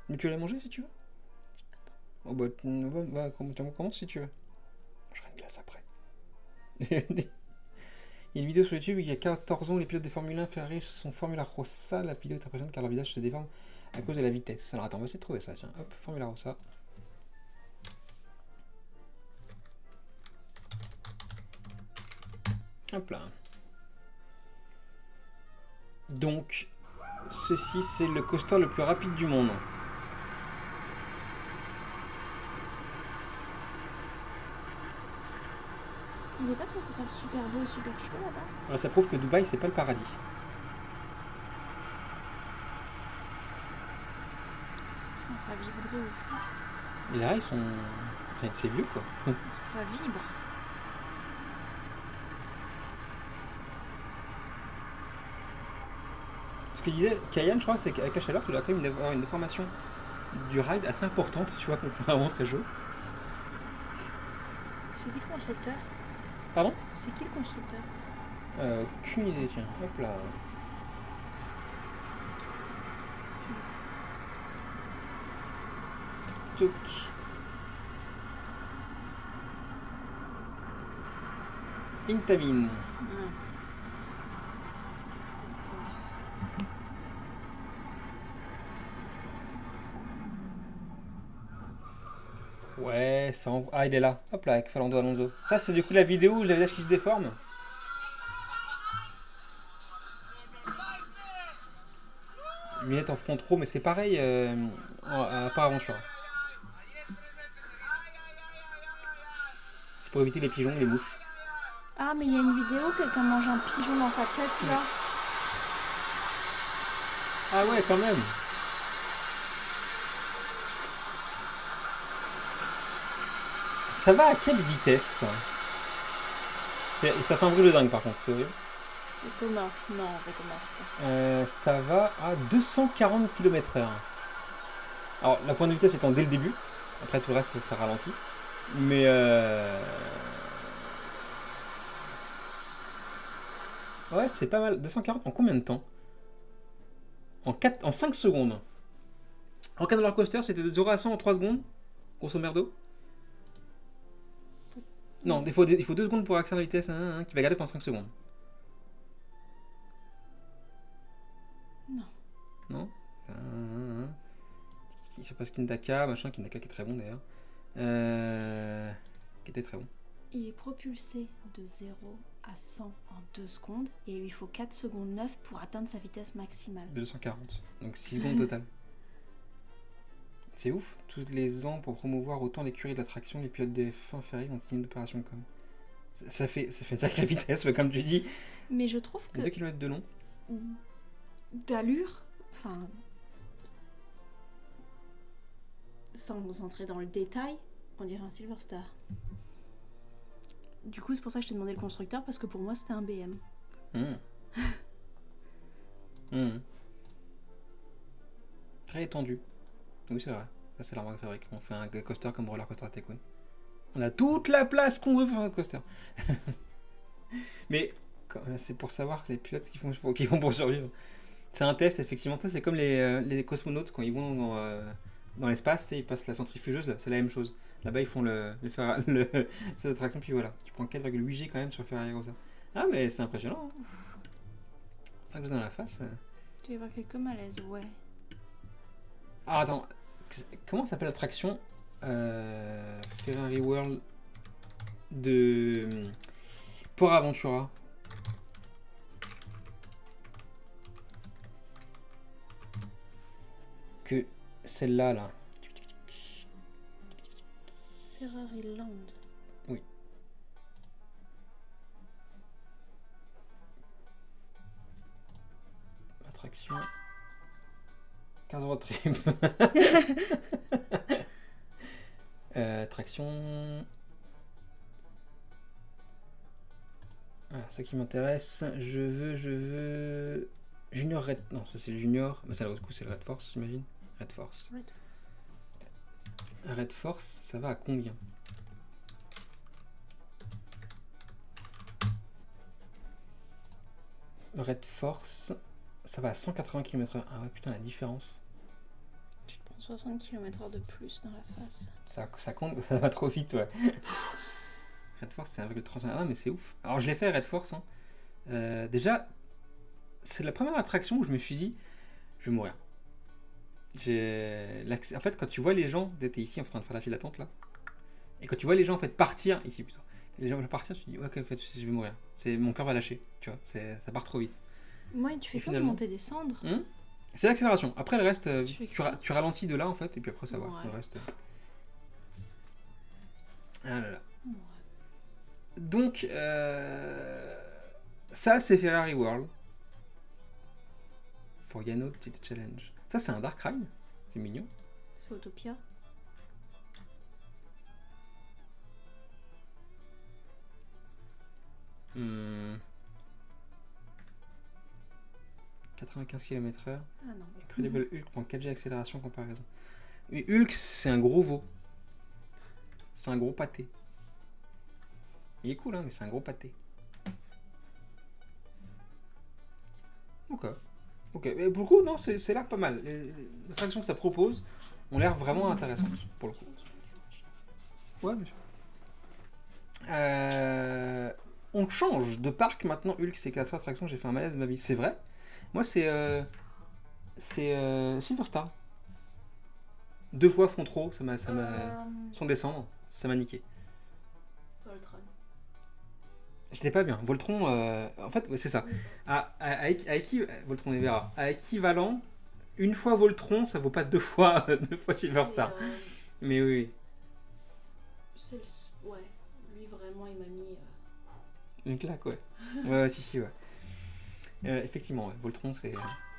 Mais tu vas les manger si tu veux. Oh bah, commence si tu veux. Je ferai une glace après. Il y a une vidéo sur YouTube, il y a 14 ans, les pilotes de Formule 1 Ferrari sont Formula Rossa. La vidéo est impressionnante car leur visage se déforme à cause de la vitesse. Alors attends, on va essayer de trouver ça, tiens. Hop, Formula Rossa. Hop là. Donc, ceci c'est le coaster le plus rapide du monde. Il est pas censé faire super beau et super chaud là-bas? Alors ça prouve que Dubaï c'est pas le paradis. Putain, ça vibre de ouf. Et les rails sont... Enfin, c'est vieux quoi. Ça vibre. Ce que disait Kayan, je crois, c'est qu'avec la chaleur, tu dois quand même avoir une déformation du ride assez importante, tu vois, qu'on fait vraiment très chaud. C'est qui le constructeur? Pardon? C'est qui le constructeur? Aucune idée, tiens. Hop là. Toc. Intamin. Ouais, ça envoie... Ah, il est là. Hop là, avec Fernando Alonso. Ça, c'est du coup la vidéo où j'ai le visage qui se déforme. Lunettes en front trop, mais c'est pareil à part aventure. C'est pour éviter les pigeons et les mouches. Ah, mais il y a une vidéo quelqu'un mange un pigeon dans sa tête là. Ah ouais, quand même. Ça va à quelle vitesse? Ça fait un bruit de dingue par contre, c'est horrible. C'est commun. Non, c'est commun. Ça va à 240 km/h. Alors la pointe de vitesse étant dès le début. Après tout le reste ça ralentit. Mais ouais, c'est pas mal. 240 en combien de temps? En 5 secondes. En cas de roller coaster, c'était de 0 à 100 en 3 secondes, grosso merdo. Non, il faut 2 secondes pour accélérer la vitesse, qui va garder pendant 5 secondes. Non. Non. Il se passe Kindaka, machin, Kindaka qui est très bon d'ailleurs. Qui était très bon. Il est propulsé de 0 à 100 en 2 secondes et il lui faut 4 secondes 9 pour atteindre sa vitesse maximale. 240, donc 6 secondes total. C'est ouf, tous les ans pour promouvoir autant l'écurie d'attraction, les pilotes de F1 Ferrari ont signé une opération comme. Ça fait sacrée vitesse, comme tu dis. Mais je trouve que 2 km de long. d'allure, enfin, sans entrer dans le détail, on dirait un Silver Star. Du coup, c'est pour ça que je t'ai demandé le constructeur, parce que pour moi, c'était un BM. Très étendu. Oui, c'est vrai. Ça, c'est la marque de fabrique. On fait un coaster comme Roller Coaster Tycoon. On a toute la place qu'on veut pour notre coaster. Mais c'est pour savoir les pilotes ce qu'ils font pour survivre. C'est un test, effectivement. C'est comme les cosmonautes quand ils vont dans l'espace, ils passent la centrifugeuse, c'est la même chose. Là-bas, ils font cette attraction, puis voilà. Tu prends 4,8 G quand même sur Ferrari Rosa. Ah, mais c'est impressionnant. Hein. Ça que vous dans la face. Tu vas voir quelques malaises, ouais. Ah, attends. Comment s'appelle l'attraction Ferrari World de Port Aventura? que celle-là, là. Ferrari Land. Oui. Attraction. 15 road trip. Attraction. Ah, ça qui m'intéresse. Je veux. Junior Red. Non, ça c'est le Junior. Mais ça, du coup, c'est le Red Force, j'imagine. Red Force. Red Force, ça va à combien? Red Force, ça va à 180 km/h. Ah ouais, putain, la différence. Tu te prends 60 km/h de plus dans la face. Ça compte, ça va trop vite, ouais. Red Force, c'est 1,35. Ah, mais c'est ouf. Alors, je l'ai fait, Red Force. Hein. Déjà, c'est la première attraction où je me suis dit, je vais mourir. En fait, quand tu vois les gens, t'es ici en train de faire la file d'attente, là, et quand tu vois les gens, en fait, partir, ici plutôt, les gens vont partir, tu te dis, ouais, ok, en fait, je vais mourir. Mon cœur va lâcher, tu vois, ça part trop vite. Ouais, tu fais Et quoi finalement- monter descendre? C'est l'accélération. Après, le reste, Tu fais que ça. tu ralentis de là, en fait, et puis après, ça va. Ouais. Le reste. Ah là là. Ouais. Donc, ça, c'est Ferrari World. For Yano Petite Challenge. Ça, c'est un Dark Ride. C'est mignon. C'est Autopia. Hmm. 95 km/h. Ah non. Incredible Hulk prend 4G accélération comparaison. Mais Hulk, c'est un gros veau. C'est un gros pâté. Il est cool, hein, mais c'est un gros pâté. Ok, mais pour le coup, non, c'est l'air pas mal. Les attractions que ça propose ont l'air vraiment intéressantes, pour le coup. Ouais, bien sûr. On change de parc maintenant. Hulk, c'est 4 attractions, j'ai fait un malaise de ma vie. C'est vrai. Moi, c'est Silverstar. 2 fois font trop, ça m'a sans descendre, ça m'a niqué. Voltron. J'étais pas bien. Voltron, en fait, ouais, c'est ça. Voltron et Vera. À équivalent, une fois Voltron, ça vaut pas 2 fois, 2 fois Silverstar. Mais oui, Ouais, lui vraiment il m'a mis. une claque, ouais. Ouais, si, ouais. Effectivement, ouais. Voltron, c'est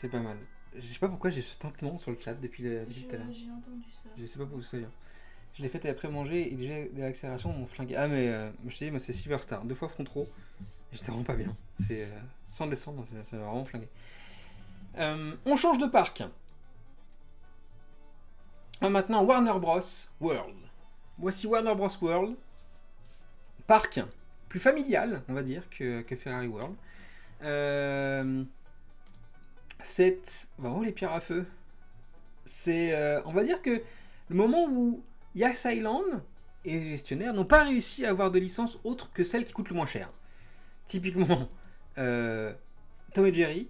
pas mal. Je sais pas pourquoi j'ai ce tintement sur le chat depuis tout à l'heure. J'ai entendu ça. Je sais pas pourquoi ça vient. Je l'ai fait après manger et déjà des accélérations m'ont flingué. Ah, mais je te dis, moi c'est Silverstar. 2 fois front trop. J'étais vraiment pas bien. C'est sans descendre, ça m'a vraiment flingué. On change de parc. Maintenant, Warner Bros. World. Voici Warner Bros. World. Parc plus familial, on va dire, que Ferrari World. Oh, les pierres à feu. C'est, on va dire que le moment où Yas Island et les gestionnaires n'ont pas réussi à avoir de licence autre que celle qui coûte le moins cher. Typiquement, Tom et Jerry,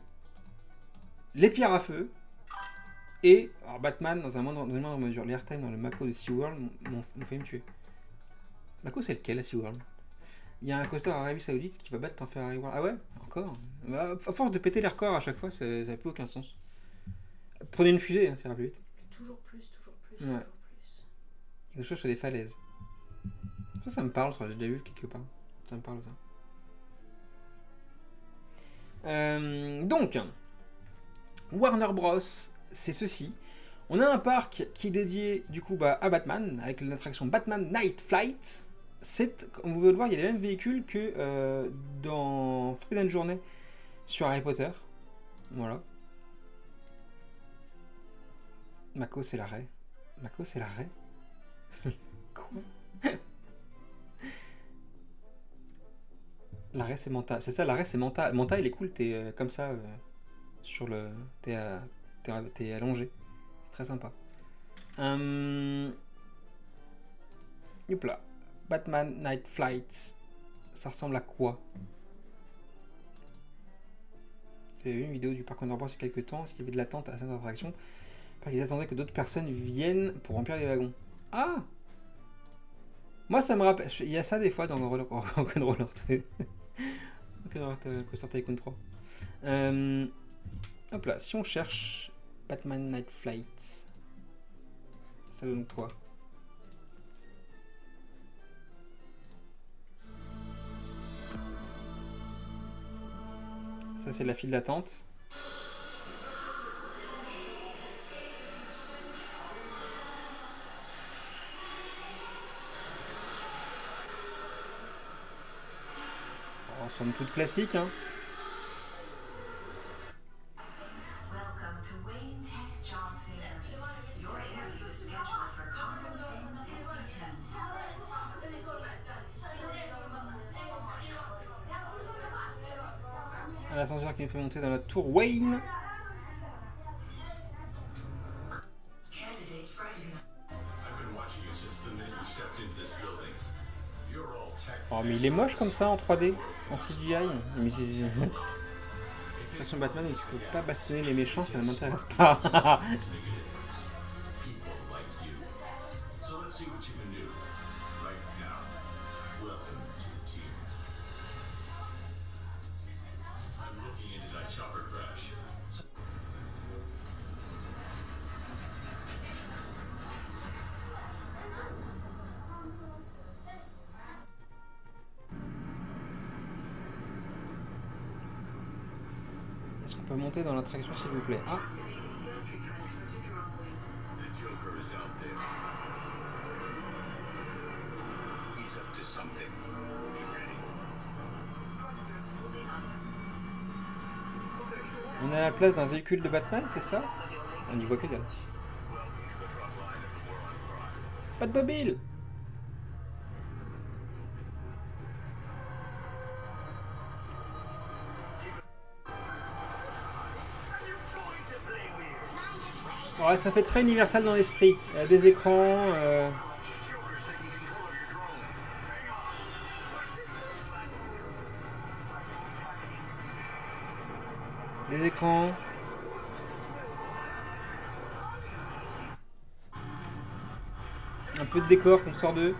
les pierres à feu, et alors Batman dans une moindre mesure. Les airtime dans le Mako de SeaWorld m'ont failli me tuer. Mako, c'est lequel à SeaWorld? Il y a un coaster en Arabie Saoudite qui va battre un Ferrari World. Ah ouais? Encore? Bah, à force de péter les records à chaque fois, ça n'a plus aucun sens. Prenez une fusée, hein, ça ira plus vite. Toujours plus, toujours plus, Ouais. toujours plus. Quelque chose sur les falaises. Ça me parle, j'ai déjà vu quelque part. Ça me parle, ça. Donc, Warner Bros, c'est ceci. On a un parc qui est dédié du coup à Batman, avec l'attraction Batman Night Flight. Comme vous pouvez le voir, il y a les mêmes véhicules que dans Forbidden Journey sur Harry Potter. Voilà. Mako, c'est l'arrêt. Mako, c'est l'arrêt. Quoi? L'arrêt, c'est Manta. C'est ça, l'arrêt, c'est Manta. Manta, il est cool, t'es comme ça, sur le... T'es allongé. C'est très sympa. Hop là. Batman Night Flight. Ça ressemble à quoi? J'ai vu une vidéo du parc Warner Bros il y a quelques temps, parce qu'il y avait de l'attente à cette attraction, parce qu'ils attendaient que d'autres personnes viennent pour remplir les wagons. Ah! Moi ça me rappelle, il y a ça des fois dans Roller Coaster Tycoon 3. Hop là, si on cherche Batman Night Flight, Ça donne quoi? Ça, c'est la file d'attente. Oh, somme toute classique, hein. Welcome to Wayne Tech Job Fair. Your interview is scheduled for conference room 52. Un ascenseur qui nous fait monter dans la tour Wayne. Candidates ready. I've been watching you since the minute you stepped into this building. You're all tech. Oh, mais il est moche comme ça en 3D, en CGI. Mais c'est. Station Batman où tu peux pas bastonner les méchants, ça ne m'intéresse pas. Make a difference. People like you. So let's see what you can do. Right now. Welcome to the team. I'm looking into that chopper crash. Est-ce qu'on peut monter dans l'attraction s'il vous plaît? Ah, The Joker is out there. He's up to something. Be ready. on est à la place d'un véhicule de Batman, c'est ça? On n'y voit que dalle. Welcome to the front line of the war on crime. Batmobile! Ouais, ça fait très Universal dans l'esprit. Il y a des écrans. Des écrans. Un peu de décor qu'on sort d'eux.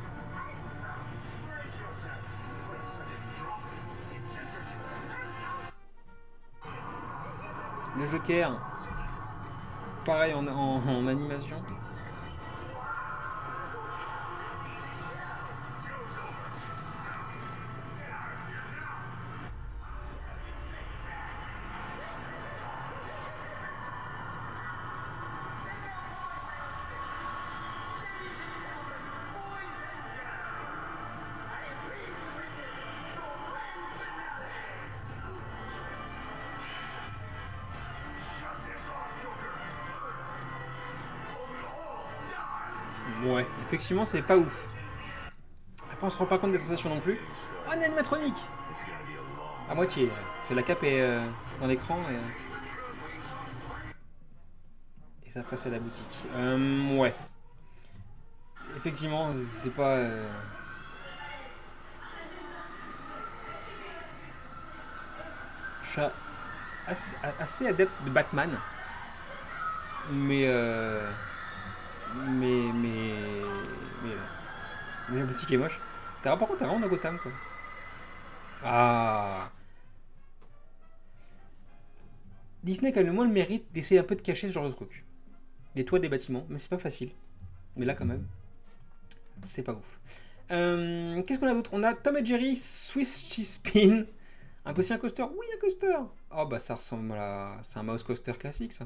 Le Joker. Pareil en animation. Ouais, effectivement, c'est pas ouf. Après, on se rend pas compte des sensations non plus. Oh, un animatronique! À moitié. Ouais. Parce que la cape est dans l'écran et ça après c'est la boutique. Ouais. Effectivement, c'est pas. Je suis assez adepte de Batman. Mais la boutique est moche. Par contre, t'as vraiment un Gotham quoi. Ah. Disney a quand même le moins le mérite d'essayer un peu de cacher ce genre de truc. Les toits des bâtiments, mais c'est pas facile. Mais là quand même, c'est pas ouf. Qu'est-ce qu'on a d'autre? On a Tom et Jerry Swiss Cheese Spin. Un coaster? Oui, un coaster. Oh bah ça ressemble à... C'est un mouse coaster classique ça.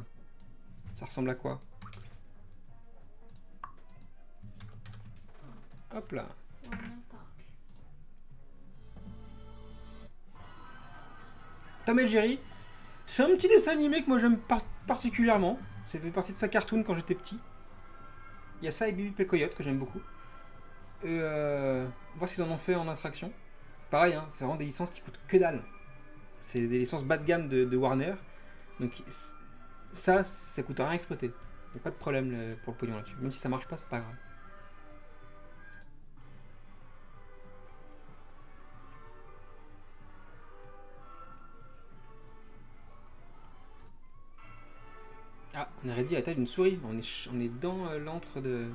Ça ressemble à quoi? Hop là. Tom et Jerry, c'est un petit dessin animé que moi j'aime particulièrement. Ça fait partie de sa cartoon quand j'étais petit. Il y a ça et Bibi et Coyote que j'aime beaucoup. Et voir s'ils en ont fait en attraction. Pareil, hein, c'est vraiment des licences qui coûtent que dalle. C'est des licences bas de gamme de Warner. Donc ça coûte rien à exploiter. Il n'y a pas de problème pour le pognon là-dessus. Même si ça marche pas, c'est pas grave. Ah, on est réduit à la taille d'une souris. On est dans l'antre de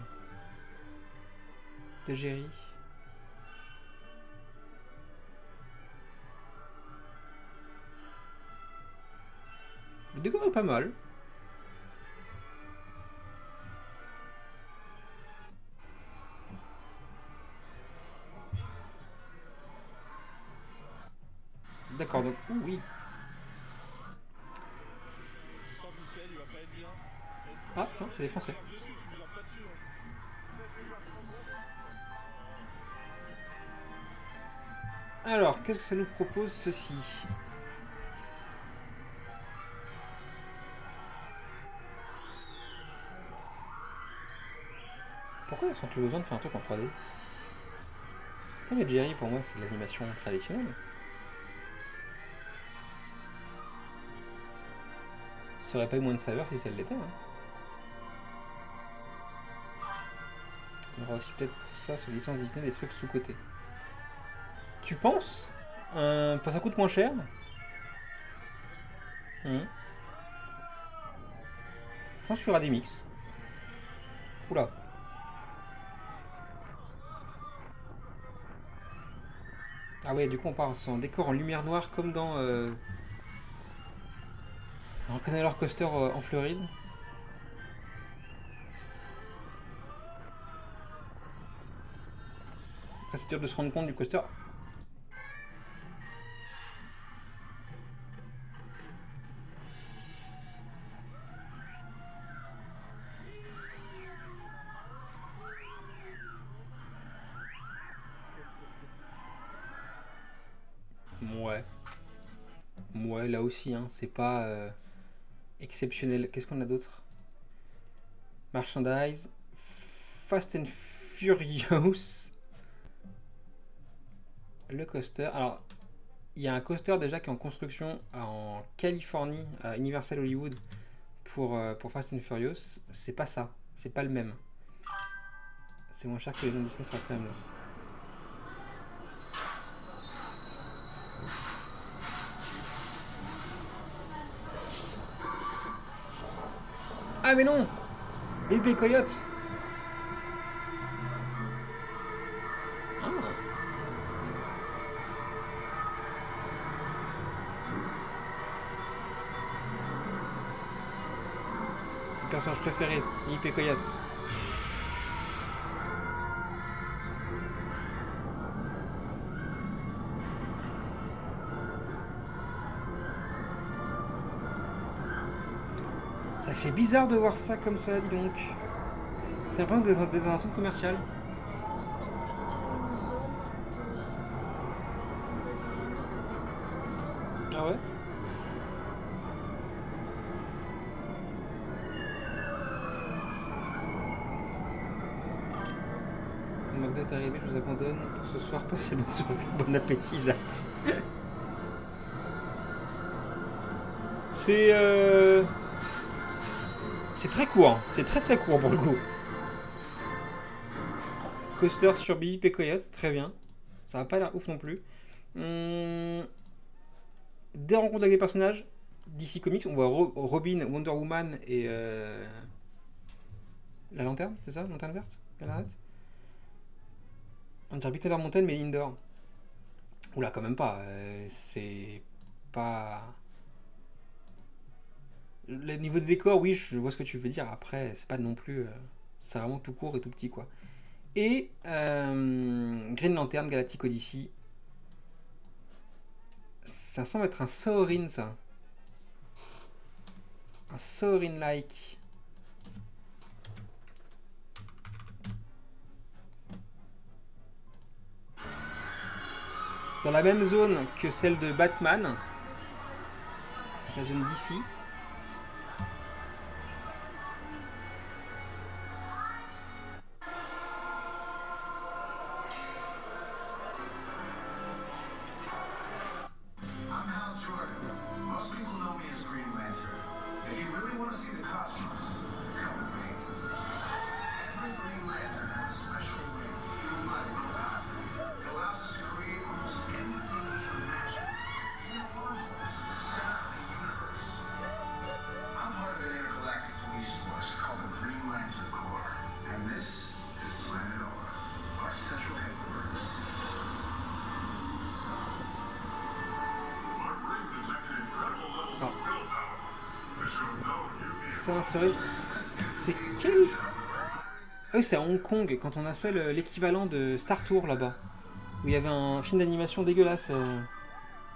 Jerry. Le décor est pas mal. D'accord, donc oui. Ah tiens, c'est des Français. Alors, qu'est-ce que ça nous propose ceci? Pourquoi ils sentent le besoin de faire un truc en 3D? Putain, mais Jerry, pour moi, c'est l'animation traditionnelle. Ça aurait pas eu moins de saveur si ça l'était. Hein. On aura aussi peut-être ça sur licence Disney, des trucs sous-côté. Tu penses ça coûte moins cher. Je pense qu'il y aura des mix. Oula. Ah ouais, du coup on part en décor en lumière noire comme dans Roller Coaster en Floride. Après c'est dur de se rendre compte du coaster. Ouais, là aussi, hein, c'est pas exceptionnel. Qu'est-ce qu'on a d'autre? Merchandise. Fast and Furious. Le coaster. Alors, il y a un coaster déjà qui est en construction en Californie, à Universal Hollywood, pour Fast and Furious. C'est pas ça. C'est pas le même. C'est moins cher que les noms Disney sera quand même là. Ah mais non! Bébé Coyote! Ah. Mon personnage préféré, Bébé Coyote. Ça fait bizarre de voir ça comme ça, dis donc. T'as l'impression d'être dans un centre commercial. Ça ressemble à une zone de Fantasyland où il y a des costumes qui sont. Ah ouais? Le McDo est arrivé, je vous abandonne pour ce soir. Passez une bonne soirée. Bon appétit, Zach. C'est très court, hein. C'est très court pour le coup. Coaster sur Bip et Coyote, très bien. Ça va pas l'air ouf non plus. Des rencontres avec des personnages DC Comics. On voit Robin, Wonder Woman et la lanterne, c'est ça? Lanterne verte? On dirait Big Thunder Mountain mais indoor. Oula, quand même pas. C'est pas... Le niveau des décors, oui, je vois ce que tu veux dire. Après, c'est pas non plus... c'est vraiment tout court et tout petit, quoi. Et Green Lantern, Galactic Odyssey. Ça semble être un Soarin', ça. Un Soarin'-like. Dans la même zone que celle de Batman. La zone d'ici. C'est quel... Ah oui, c'est à Hong Kong, quand on a fait l'équivalent de Star Tour là-bas. Où il y avait un film d'animation dégueulasse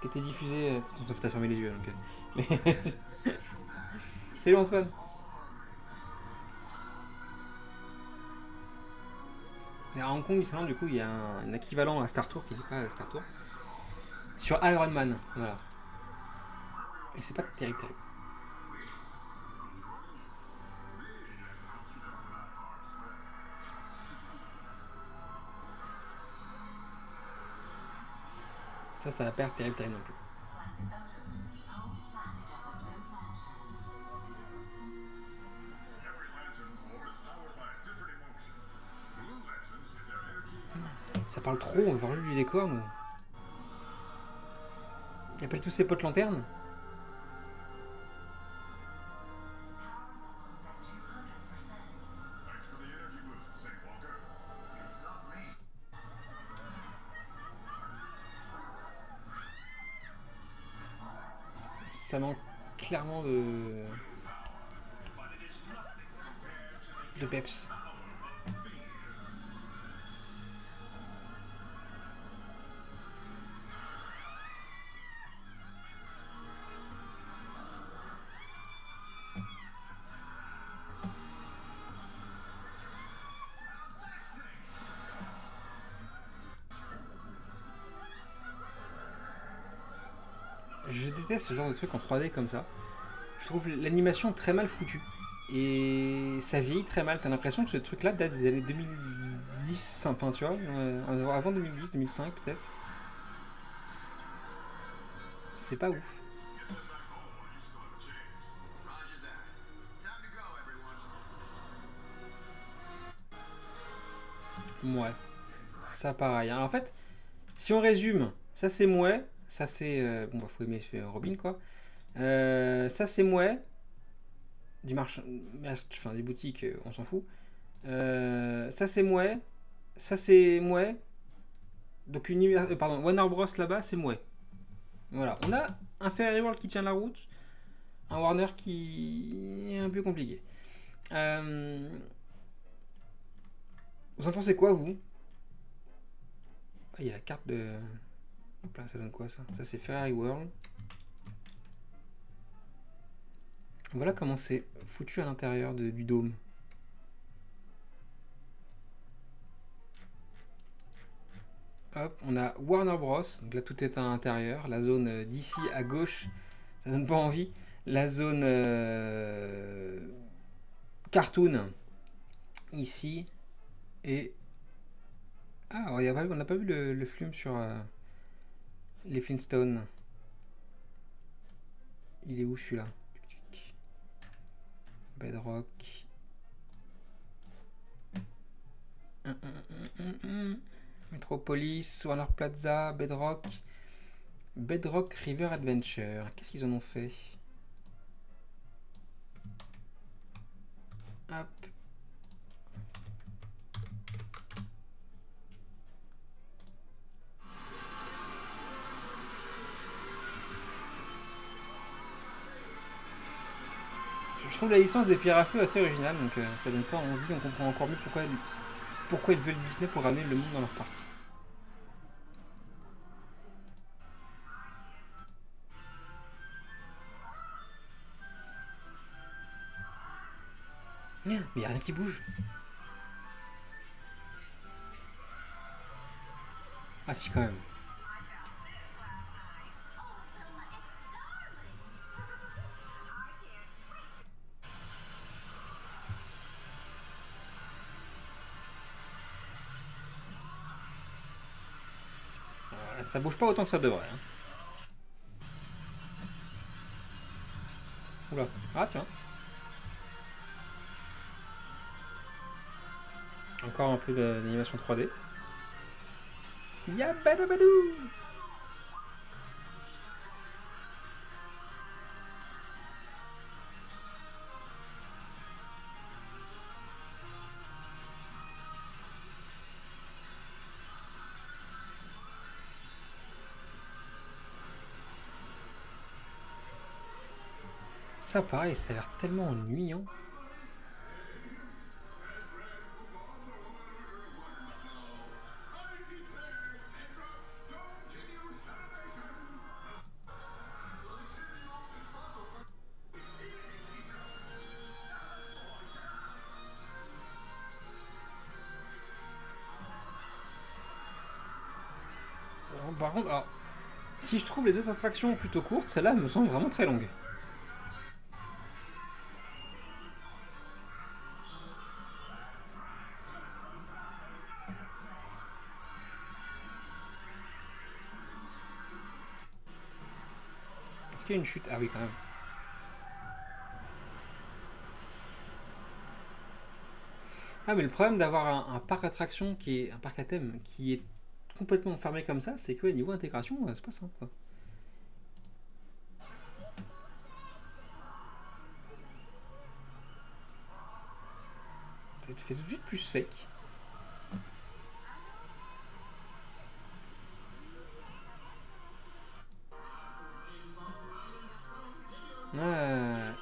qui était diffusé. Sauf t'as fermé les yeux donc. Mais... Salut Antoine. Et à Hong Kong, Disneyland, du coup, il y a un équivalent à Star Tour qui dit pas Star Tour. Sur Iron Man, voilà. Et c'est pas terrible. Ça va pas être terrible non plus. Ça parle trop, on veut voir juste du décor, nous. Il appelle tous ses potes lanternes. Ça manque clairement de peps. Je déteste ce genre de truc en 3D comme ça. Je trouve l'animation très mal foutue. Et ça vieillit très mal. T'as l'impression que ce truc-là date des années 2010, enfin tu vois, avant 2010, 2005 peut-être. C'est pas ouf. Ouais. Ça pareil. Alors, en fait, si on résume, ça c'est mouais. Ça c'est... bon, bah faut aimer Robin quoi. Ça c'est mouais. Du marché, enfin des boutiques, on s'en fout. Ça c'est mouais. Ça c'est mouais. Donc pardon, Warner Bros là-bas c'est mouais. Voilà, on a un Fairy World qui tient la route, un Warner qui est un peu compliqué. Vous en pensez quoi vous? Ah, il y a la carte de... Hop là, ça donne quoi ça? Ça c'est Ferrari World. Voilà comment c'est foutu à l'intérieur du dôme. Hop, on a Warner Bros. Donc là tout est à l'intérieur. La zone d'ici à gauche, ça donne pas envie. La zone cartoon ici. Et... Ah, on n'a pas vu le film sur les Flintstones. Il est où celui-là? Bedrock. Metropolis, Warner Plaza, Bedrock. Bedrock River Adventure. Qu'est-ce qu'ils en ont fait? Hop. Je trouve la licence des pierres à feu assez originale, donc ça donne pas envie, on comprend encore mieux pourquoi ils veulent Disney pour ramener le monde dans leur parc. Mais y a rien qui bouge. Ah si quand même. Ça bouge pas autant que ça devrait. Hein. Oula. Ah tiens. Encore un peu d'animation 3D. Yabadabadou. Ça pareil, ça a l'air tellement ennuyant. par contre, alors, si je trouve les autres attractions plutôt courtes, celle-là me semble vraiment très longue. Est-ce qu'il y a une chute? Ah oui, quand même. Ah, mais le problème d'avoir un parc attraction qui est un parc à thème qui est complètement fermé comme ça, c'est que ouais, niveau intégration, c'est pas simple, quoi. Ça te fait tout de suite plus fake. Ah.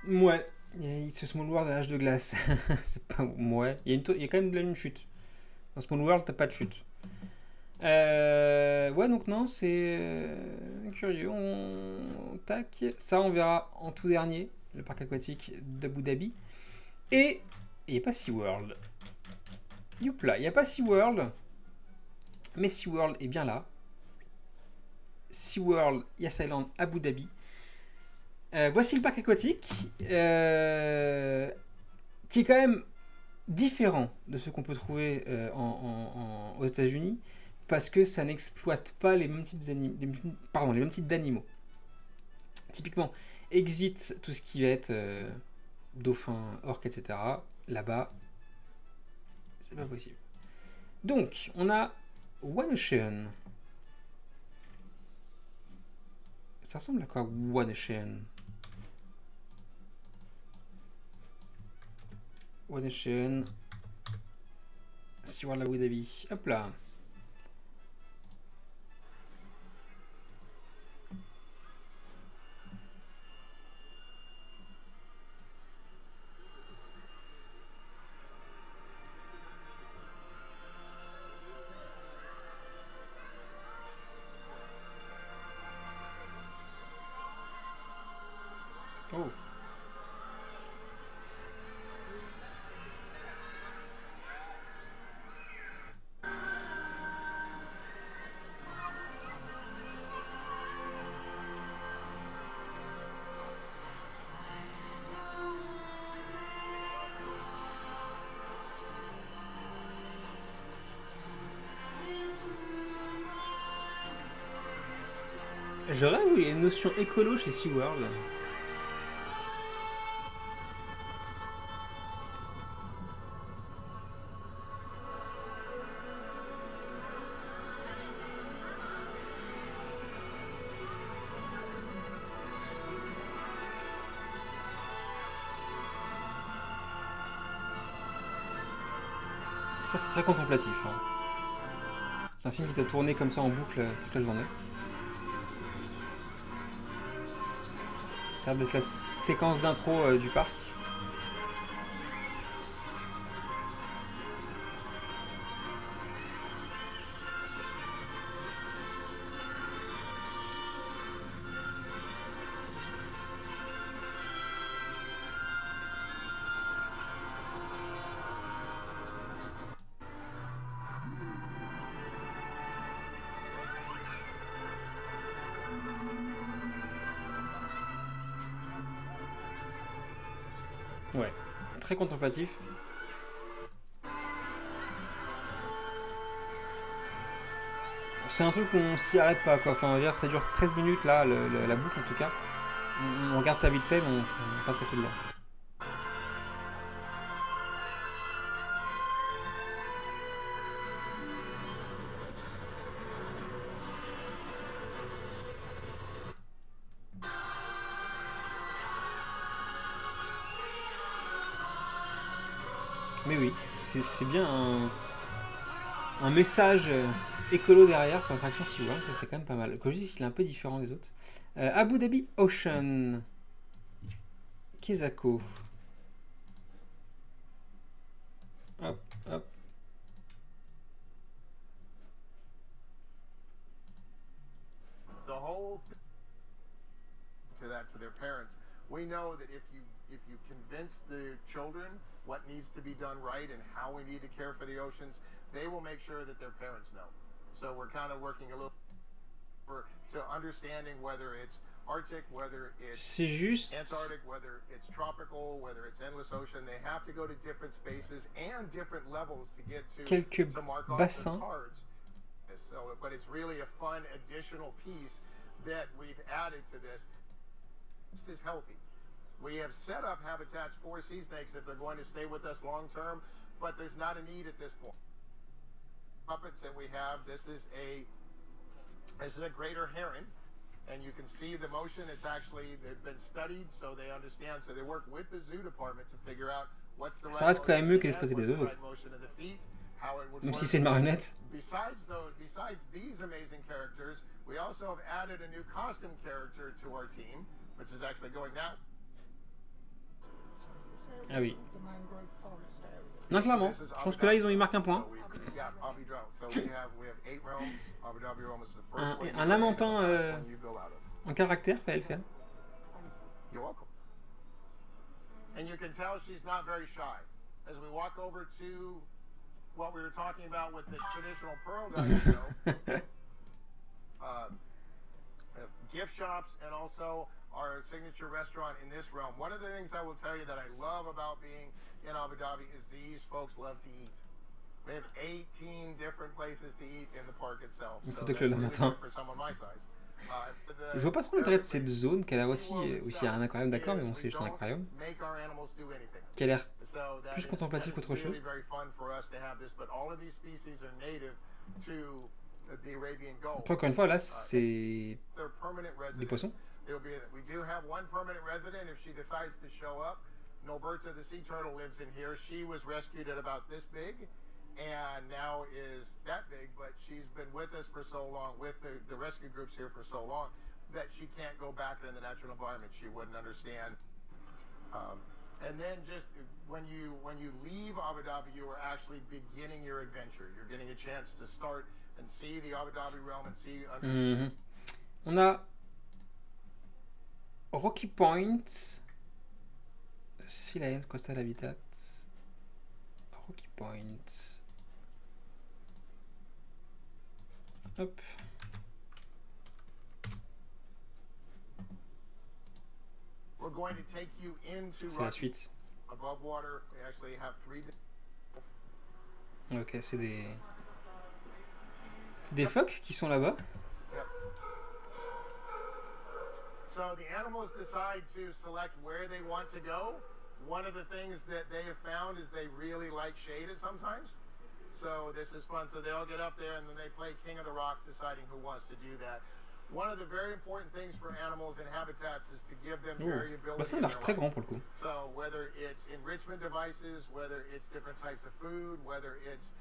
Ouais, il y a ce Small World à l'âge de glace. C'est pas. Ouais, il y a quand même une chute. Dans Small World, t'as pas de chute. Ouais, donc non, c'est curieux. Tac. Ça, on verra en tout dernier, le parc aquatique d'Abu Dhabi. Et il n'y a pas SeaWorld. Youpla, il n'y a pas SeaWorld. Mais SeaWorld est bien là. SeaWorld, Yas Island, Abu Dhabi. Voici le parc aquatique. Qui est quand même différent de ce qu'on peut trouver aux États-Unis. Parce que ça n'exploite pas les mêmes types d'animaux. Typiquement, Exit, tout ce qui va être dauphin, orque, etc. Là-bas, c'est pas possible. Donc, on a One Ocean. Ça ressemble à quoi, One Ocean? One Ocean. SeaWorld Abu Dhabi. Hop là. Oh. Je rêve où il y a une notion écolo chez SeaWorld. Ça, c'est très contemplatif. Hein. C'est un film qui t'a tourné comme ça en boucle toute la journée. Ça a l'air d'être la séquence d'intro du parc. Ouais, très contemplatif. C'est un truc où on s'y arrête pas quoi. Enfin, ça dure 13 minutes là, la boucle en tout cas. On regarde ça vite fait, mais on passe à tout dedans. Mais oui, c'est bien un message écolo derrière pour l'attraction SeaWorld, ça c'est quand même pas mal. Comme je dis, il est un peu différent des autres. Abu Dhabi Ocean. Kezako. Hop, hop. The whole to their parents. We know that if you convince the children what needs to be done right and how we need to care for the oceans, they will make sure that their parents know. So we're kind of working a little to understanding whether it's Arctic, whether it's C'est juste Antarctic, whether it's tropical, whether it's endless ocean. They have to go to different spaces and different levels to get quelques to mark off bassins. the cards. So, but it's really a fun additional piece that we've added to this. This is healthy. We have set up habitats for sea snakes if they're going to stay with us long term, but there's not a need at this point. Puppets that we have. This is a greater heron, and you can see the motion. It's actually, they've been studied, so they understand. So they work with the zoo department to figure out what's the right Ça reste quand même mieux que motion d'exploiter of the des hand, oiseaux. what's the right motion of the feet, how it would Même work. si c'est une marionnette. Besides these amazing characters, we also have added a new costume character to our team, which is actually going that. Ah oui. Non, clairement. This is Je pense que là, ils marquent un point. So yeah, Abu Dhabi. So we have 8 realms. Abu Dhabi realm is the first one. Un lamentin When you go out of. en caractère, fallait le faire. You're welcome. And you can tell she's not very shy. As we walk over to what we were talking about with the traditional pearl diving show, gift shops, and also our signature restaurant in this realm. One of the things I will tell you that I love about being in Abu Dhabi is these folks love to eat. We have 18 different places to eat in the park itself. Une So photo that's que le really lamentin. good for someone my size. Je vois pas trop l'intérêt de cette zone qu'elle a aussi un aquarium, d'accord, mais bon, c'est juste un aquarium qui a l'air plus contemplatif qu'autre chose. Après, encore une fois, là, c'est des poissons. We do have one permanent resident if she decides to show up. Norberta the sea turtle lives in here. She was rescued at about this big and now is that big, but she's been with us for so long, with the rescue groups here for so long, that she can't go back in the natural environment. She wouldn't understand. And then just when you leave Abu Dhabi, you are actually beginning your adventure. You're getting a chance to start and see the Abu Dhabi realm and see. On a Rocky Point, Sea Lions Coastal Habitat, Rocky Point. Hop. We're going to take you into C'est la suite. above water. We actually have 3. Ok, c'est des phoques qui sont là-bas. Yep. So the animals decide to select where they want to go. One of the things that they have found is they really like shade at sometimes. So this is fun. So they all get up there and then they play King of the Rock, deciding who wants to do that. One of the very important things for animals and habitats is to give them variability. Bah ça a l'air très grand pour le coup. So whether it's enrichment devices, whether it's different types of food, whether it's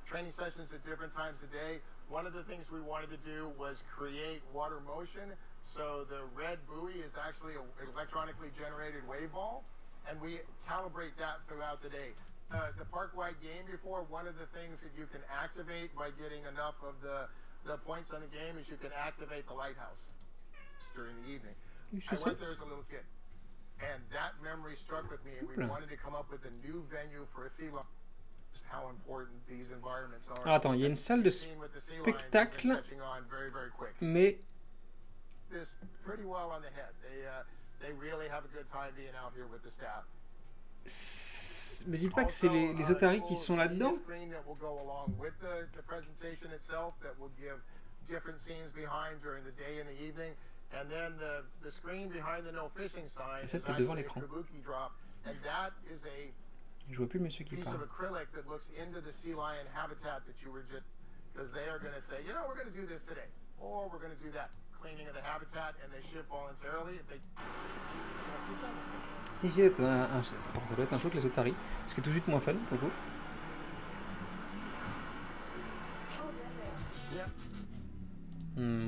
training sessions at different times a day, one of the things we wanted to do was create water motion. So the red buoy is actually an electronically generated wave ball, and we calibrate that throughout the day. The park-wide game before, one of the things that you can activate by getting enough of the points on the game is you can activate the lighthouse during the evening. I went there as a little kid, and that memory struck with me, and we wanted to come up with a new venue for a sea lion. Just how important these environments are. Alors attends, il y a une salle de spectacle, mais this pretty well on the head. They really have a good time being out here with the staff. Me dites pas que c'est les otaries qui sont là-dedans. Screen that will go along with the presentation itself that will give different scenes behind during the day and the evening, and then the screen behind the no fishing sign is actually a kabuki drop, and that is a Je vois plus le monsieur qui piece of parle. acrylic that looks into the sea lion habitat that you were just, because they are going to say, you know, we're going to do this today, or we're going to do that. Cleaning of the habitat, and they shift voluntarily. If they... Ici, ça doit être un show que les otaries, ce qui est tout de suite moins fun pour le coup.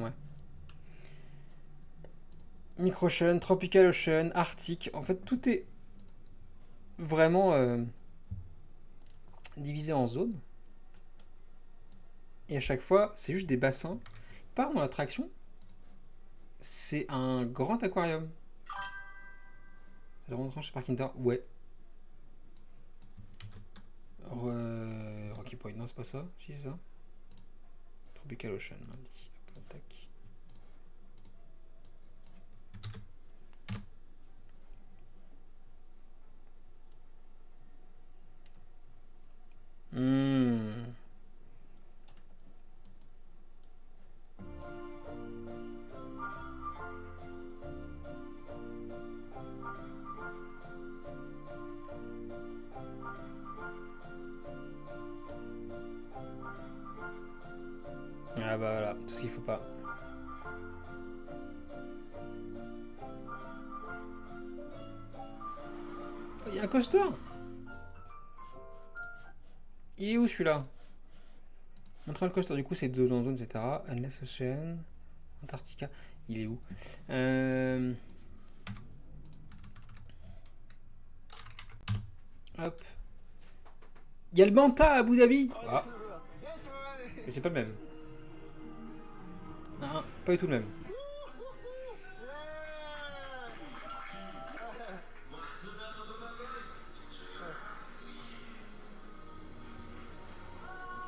Ouais. Micro-ocean, Tropical Ocean, Arctique, en fait tout est vraiment divisé en zones. Et à chaque fois, c'est juste des bassins. Par dans l'attraction, c'est un grand aquarium. C'est le rentrant chez Parkinter, ouais. Rocky Point, non c'est pas ça, si c'est ça. Tropical Ocean, on dit. Hop, tac. Ah bah voilà, tout ce qu'il faut pas. Il y a un coaster. Il est où celui-là? Montre le coaster, du coup c'est deux dans zone, etc. Endless Ocean, Antarctica. Il est où? Hop. Il y a le Manta à Abu Dhabi. Ah. Mais c'est pas le même. Non, pas du tout le même.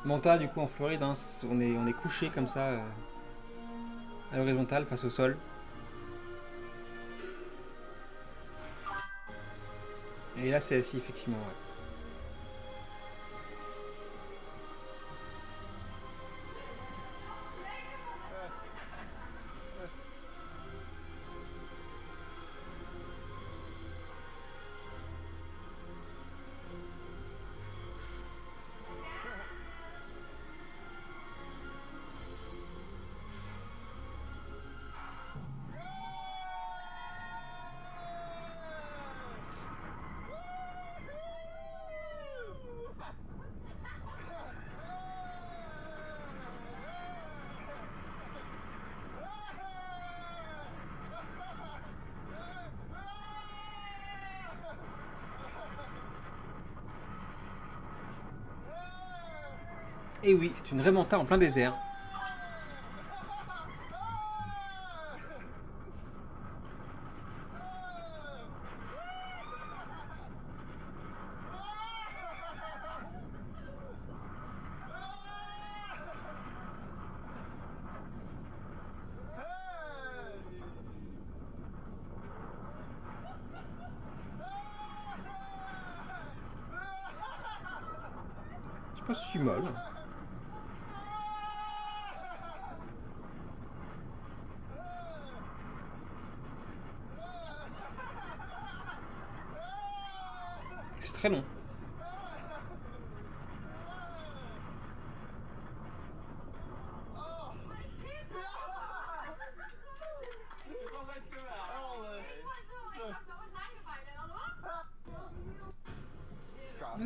Manta, du coup, en Floride, hein, on est couché comme ça, à l'horizontale, face au sol. Et là, c'est assis, effectivement. Ouais. Et oui, c'est une vraie Manta en plein désert. C'est pas si mal. C'est très long.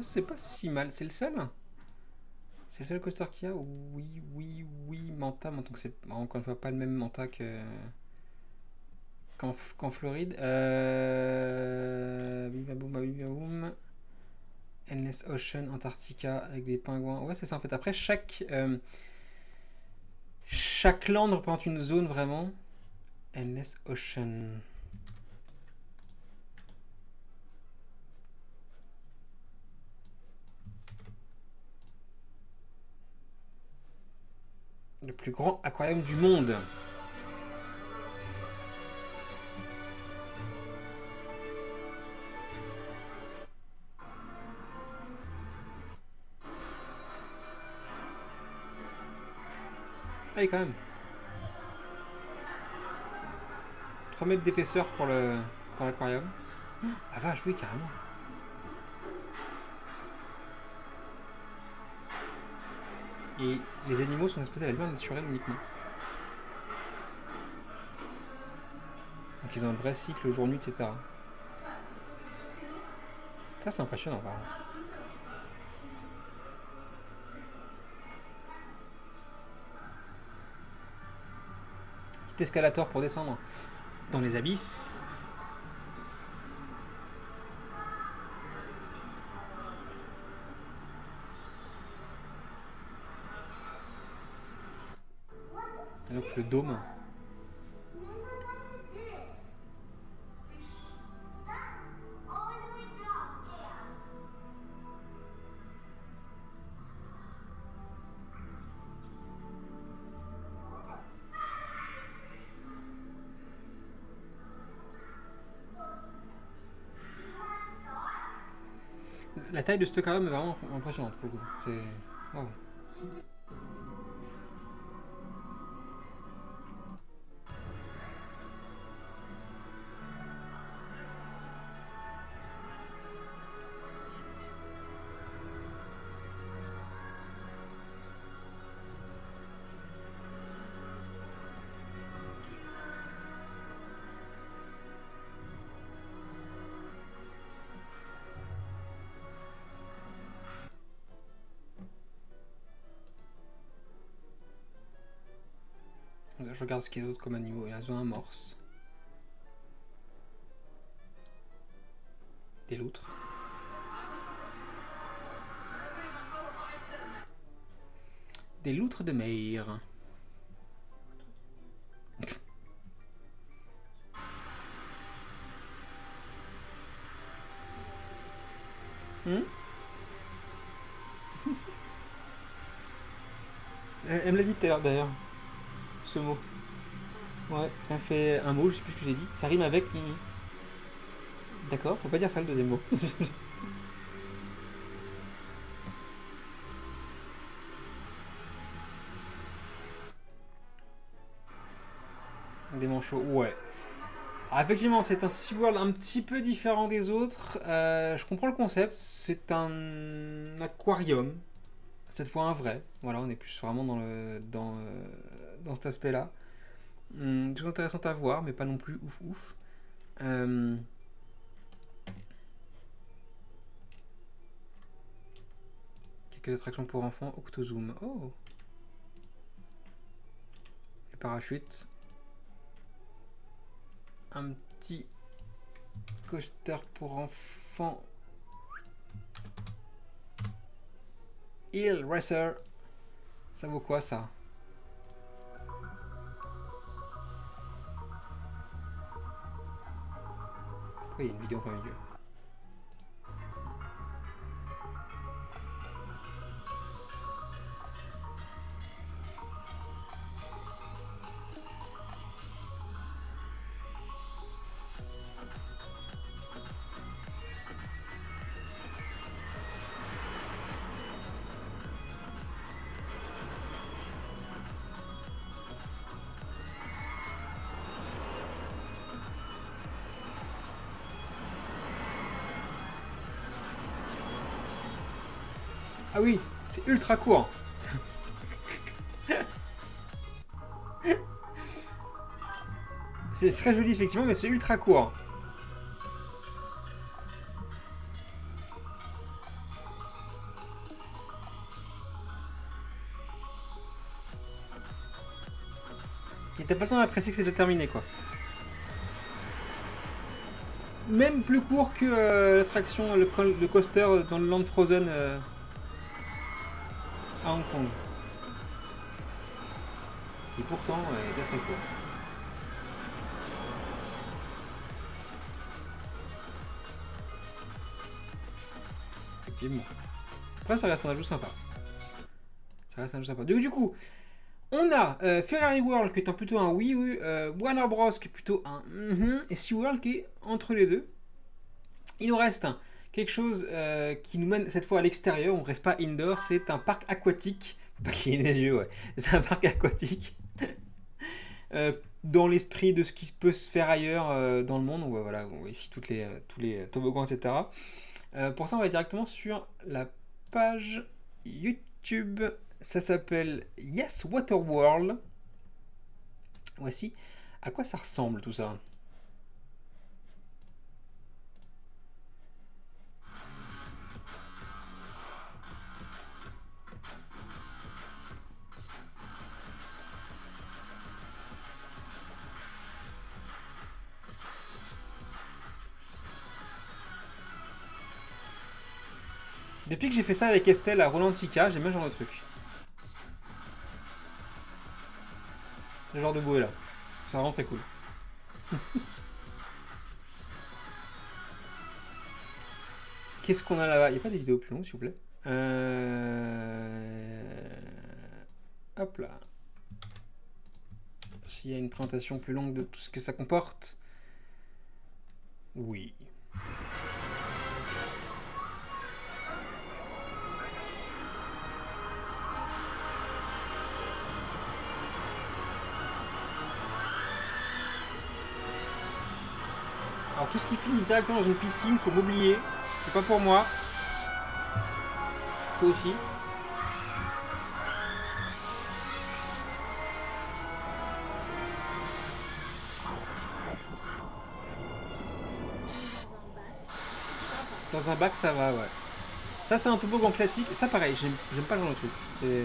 C'est pas si mal. C'est le seul? C'est le seul coaster qu'il y a? Oui, oui, oui. Manta. Donc c'est encore une fois pas le même Manta qu'en Floride. Bibaboum, bibaboum. Endless Ocean, Antarctica avec des pingouins. Ouais, c'est ça en fait. Après, chaque land représente une zone vraiment. Endless Ocean. Le plus grand aquarium du monde. Allez, quand même. 3 mètres d'épaisseur pour l'aquarium. Ah vache, oui, carrément. Et les animaux sont exposés à la lumière naturelle uniquement. Donc ils ont un vrai cycle jour-nuit, etc. Ça, c'est impressionnant, par contre. Petit escalator pour descendre dans les abysses. Et donc le dôme. La taille de ce aquarium est vraiment impressionnante pour le coup. C'est... Wow. Je regarde ce qu'il y a d'autre comme animaux. Il y a un amorce. Des loutres. Des loutres de mer. Elle me l'a dit tout à l'heure d'ailleurs. Ce mot. Ouais, elle fait un mot, je sais plus ce que j'ai dit. Ça rime avec. D'accord, faut pas dire ça le deuxième mot. Des manchots, ouais. Alors, effectivement, c'est un SeaWorld un petit peu différent des autres. Je comprends le concept. C'est un aquarium. Cette fois un vrai. Voilà, on est plus vraiment dans cet aspect-là. Tout intéressant à voir, mais pas non plus ouf ouf. Quelques attractions pour enfants. Octozoom. Oh. Les parachutes. Un petit coaster pour enfants. Hill Racer. Ça vaut quoi ça? Pourquoi il y a une vidéo en plein milieu? Ah oui, c'est ultra court. C'est très joli effectivement, mais c'est ultra court. Et t'as pas le temps d'apprécier que c'est déjà terminé quoi. Même plus court que l'attraction, le coaster dans le Land Frozen à Hong Kong. Qui pourtant est bien très court. Effectivement. Après ça reste un ajout sympa. Ça reste un ajout sympa. Du coup, on a Ferrari World qui est plutôt un oui, Warner Bros qui est plutôt un et SeaWorld qui est entre les deux. Il nous reste quelque chose qui nous mène cette fois à l'extérieur, on ne reste pas indoor, c'est un parc aquatique. Pas qu'il y ait des jeux, ouais. C'est un parc aquatique. Dans l'esprit de ce qui peut se faire ailleurs dans le monde. On voit ici tous les toboggans, etc. Pour ça, on va directement sur la page YouTube. Ça s'appelle Yes Water World. Voici à quoi ça ressemble tout ça. Depuis que j'ai fait ça avec Estelle à Roland Sika, j'aime bien ce genre de truc. Ce genre de bruit là. C'est vraiment très cool. Qu'est-ce qu'on a là-bas? Il n'y a pas des vidéos plus longues s'il vous plaît. Hop là. S'il y a une présentation plus longue de tout ce que ça comporte. Oui. Alors tout ce qui finit directement dans une piscine, faut m'oublier. C'est pas pour moi. Toi aussi. Dans un bac, ça va, ouais. Ça, c'est un toboggan classique. Ça, pareil, j'aime pas le genre de truc. C'est...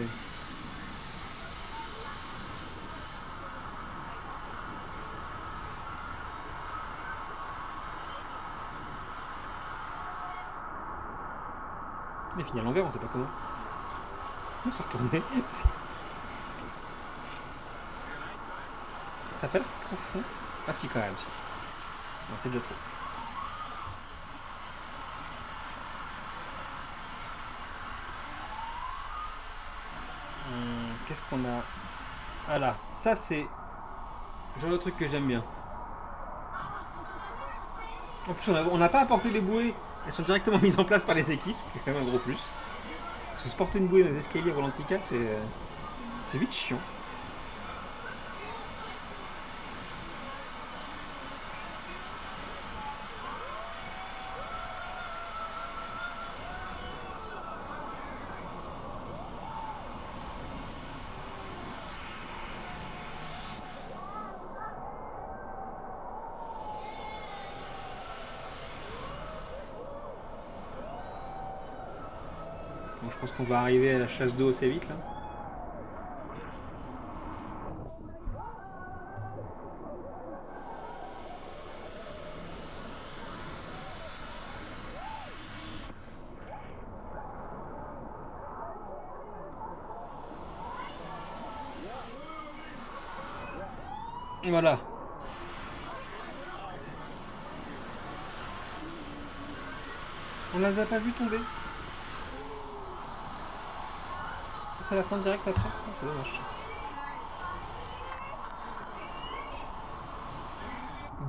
Il est fini à l'envers, on sait pas comment. Comment ça retourné? Ça a pas l'air profond. Ah si, quand même. Si. Non, c'est déjà trop. Qu'est-ce qu'on a? Ah là, ça c'est le genre de truc que j'aime bien. En plus, on n'a pas apporté les bouées. Elles sont directement mises en place par les équipes. C'est quand même un gros plus. Parce que se porter une bouée dans les escaliers à Volantica, c'est vite chiant. Bon, je pense qu'on va arriver à la chasse d'eau assez vite là. Voilà. On les a pas vu tomber. C'est la fin directe après. Oh, c'est dommage.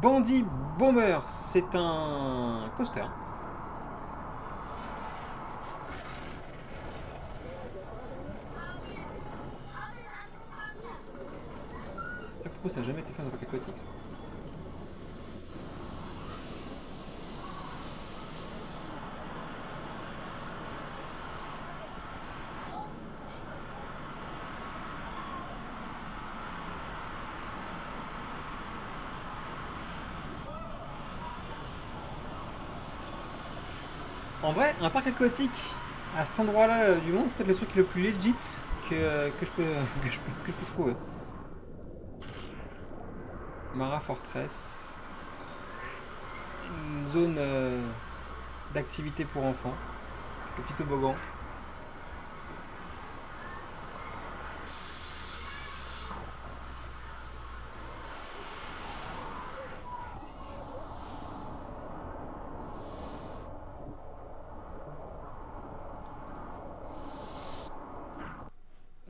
Bandit Bomber, c'est un coaster. Et pourquoi ça n'a jamais été fait dans un parc aquatique ça? En vrai, un parc aquatique à cet endroit-là du monde, peut-être le truc le plus legit que je peux trouver. Mara Fortress, une zone d'activité pour enfants, le petit toboggan.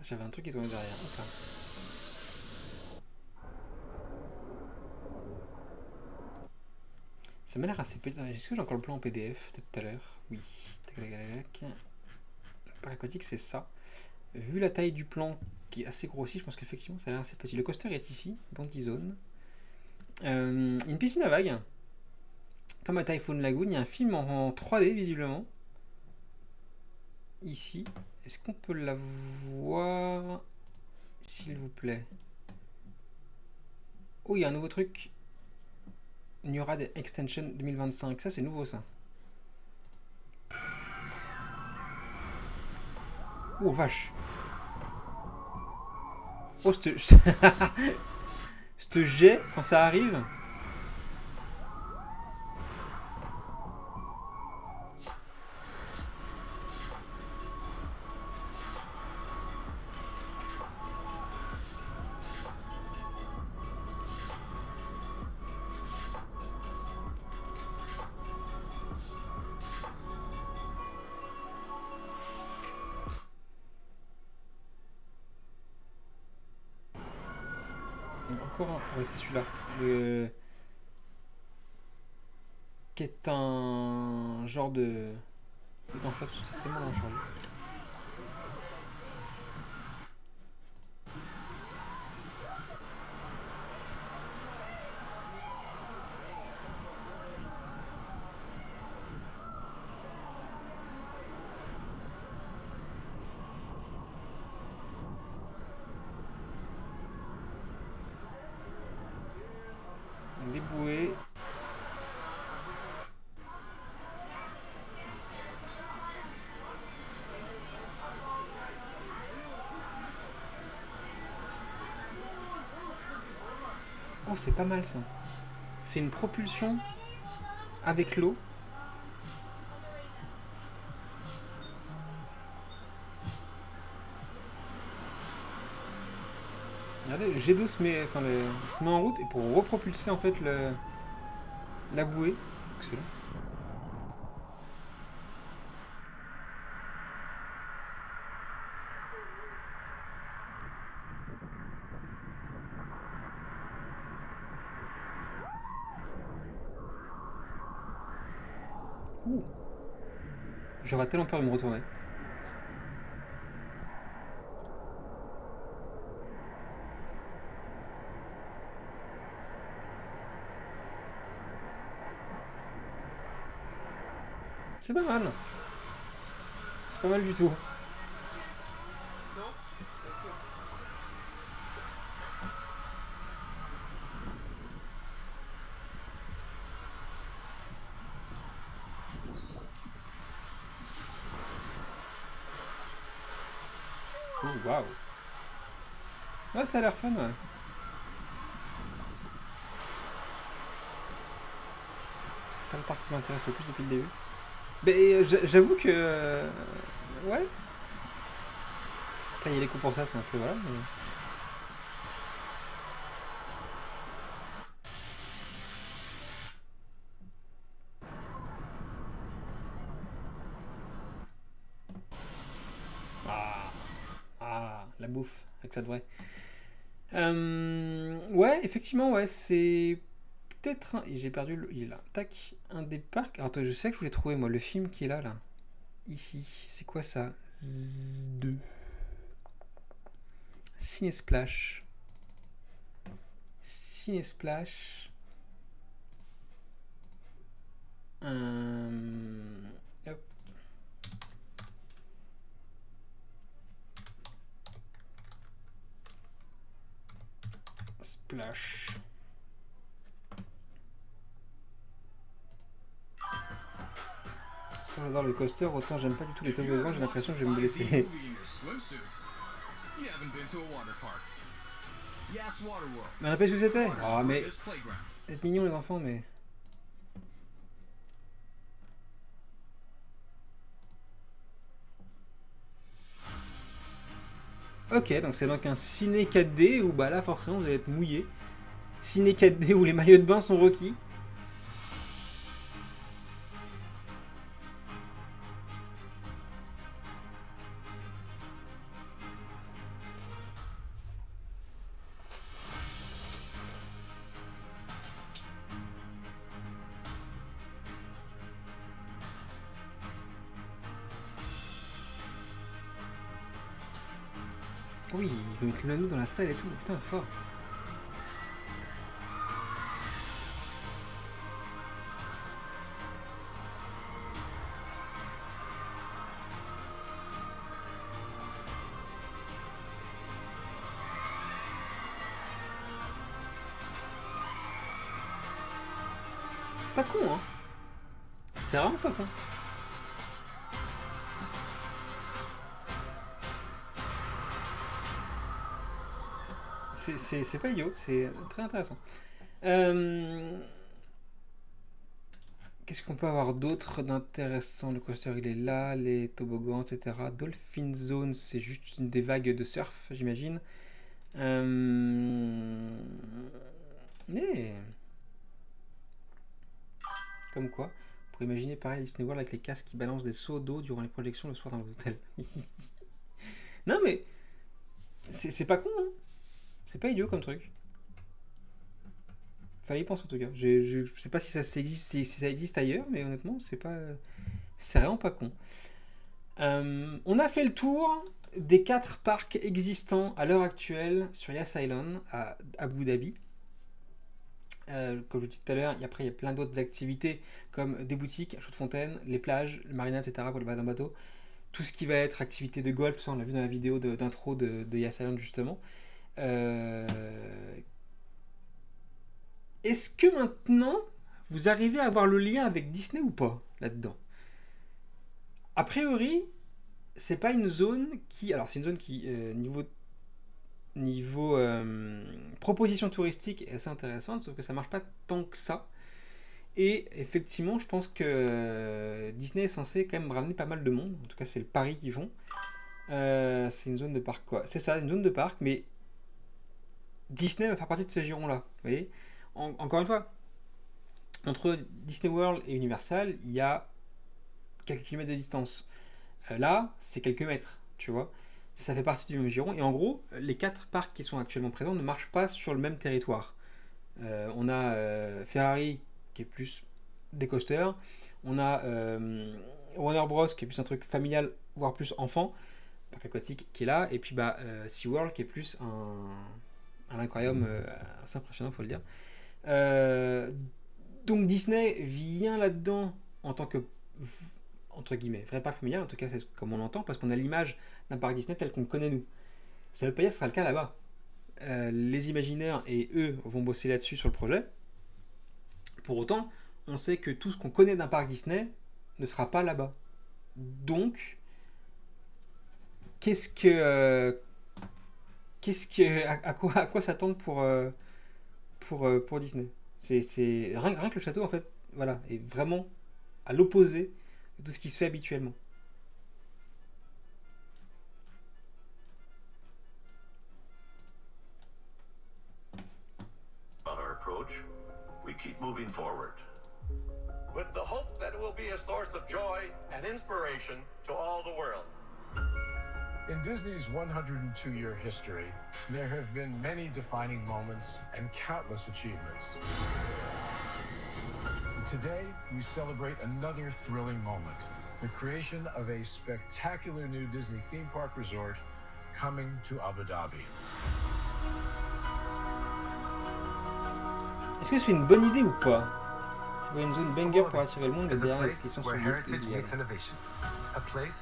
J'avais un truc qui tournait derrière. Okay. Ça m'a l'air assez petit. Est-ce que j'ai encore le plan en PDF de tout à l'heure? Oui. Le parc aquatique, c'est ça. Vu la taille du plan qui est assez grossi, je pense qu'effectivement ça a l'air assez petit. Le coaster est ici, Bounty Zone. Une piscine à vagues. Comme à Typhoon Lagoon, il y a un film en 3D visiblement. Ici. Est-ce qu'on peut la voir, s'il vous plaît? Oh, il y a un nouveau truc. NuRAD Extension 2025. Ça, c'est nouveau, ça. Oh, vache. Oh, ce jet, quand ça arrive... Encore un. Ouais, c'est celui-là. Qui est un genre de. En fait, c'est tellement long à changer. Oh, c'est pas mal ça. C'est une propulsion avec l'eau. Regardez, le jet d'eau se met, se met en route et pour repropulser en fait la bouée. Excellent. Ouh. J'aurais tellement peur de me retourner. C'est pas mal. C'est pas mal du tout. Oh, waouh. Ouais, ça a l'air fun, ouais. Pas le parc qui m'intéresse le plus depuis le début. Mais j'avoue que... ouais. Après, il y a les coups pour ça, c'est un peu... Voilà, mais... la bouffe, avec ça de vrai. Ouais, effectivement, ouais, c'est... Peut-être... J'ai perdu le... Il est là. Tac. Un des parcs... Alors, attends, je sais que je voulais trouver, moi, le film qui est là, là. Ici. C'est quoi, ça? 2. Cinesplash. Cinesplash. Hop. Splash. Autant j'adore le coaster, autant j'aime pas du tout les toboggans, j'ai l'impression que je vais me blesser. On rappelle ce que c'était. Oh mais... Être mignon les enfants, mais... Ok, donc c'est donc un ciné 4D où bah là forcément vous allez être mouillé. Ciné 4D où les maillots de bain sont requis. Oui, ils ont mis l'anneau dans la salle et tout, putain, fort. C'est pas con, hein. C'est vraiment pas con. C'est pas idiot, c'est très intéressant. Qu'est-ce qu'on peut avoir d'autre d'intéressant? Le coaster il est là, les toboggans, etc. Dolphin Zone, c'est juste une des vagues de surf, j'imagine. Comme quoi, pour imaginer pareil Disney World avec les casques qui balancent des seaux d'eau durant les projections le soir dans l'hôtel. Non mais, c'est pas con, hein. C'est pas idiot comme truc. Fallait y penser en tout cas. Je sais pas si ça existe, si ça existe ailleurs, mais honnêtement, c'est vraiment pas con. On a fait le tour des 4 parcs existants à l'heure actuelle sur Yas Island à Abu Dhabi. Comme je disais tout à l'heure, après il y a plein d'autres activités comme des boutiques, chaudes fontaines, les plages, le marina, etc. pour le balade en bateau. Tout ce qui va être activité de golf, ça on l'a vu dans la vidéo d'intro de Yas Island justement. Est-ce que maintenant vous arrivez à avoir le lien avec Disney ou pas là-dedans? A priori, c'est pas une zone qui. Alors, c'est une zone qui, niveau niveau proposition touristique est assez intéressante, sauf que ça marche pas tant que ça. Et effectivement, je pense que Disney est censé quand même ramener pas mal de monde. En tout cas, c'est le pari qu'ils font. C'est une zone de parc, quoi. C'est ça, une zone de parc, mais Disney va faire partie de ce giron-là. Vous voyez, encore une fois, entre Disney World et Universal, il y a quelques kilomètres de distance. Là, c'est quelques mètres, tu vois. Ça fait partie du même giron. Et en gros, les 4 parcs qui sont actuellement présents ne marchent pas sur le même territoire. On a Ferrari, qui est plus des coasters. On a Warner Bros, qui est plus un truc familial, voire plus enfant. Parc aquatique qui est là. Et puis SeaWorld, qui est plus un aquarium assez impressionnant, il faut le dire. Donc Disney vient là-dedans en tant que, entre guillemets, vrai parc familial, en tout cas c'est comme on l'entend, parce qu'on a l'image d'un parc Disney tel qu'on le connaît nous. Ça ne veut pas dire que ce sera le cas là-bas. Les imaginaires et eux vont bosser là-dessus sur le projet. Pour autant, on sait que tout ce qu'on connaît d'un parc Disney ne sera pas là-bas. Donc, à quoi s'attendre pour Disney? C'est rien que le château en fait, voilà, est vraiment à l'opposé de tout ce qui se fait habituellement. About our approach, we keep moving forward. With the hope that it will be a source of joy and inspiration to all the world. In Disney's 102-year history, there have been many defining moments and countless achievements. Today, we celebrate another thrilling moment, the creation of a spectacular new Disney theme park resort coming to Abu Dhabi. Est-ce que c'est une bonne idée ou pas? Une zone banger pour attirer le monde, mais derrière les questions sur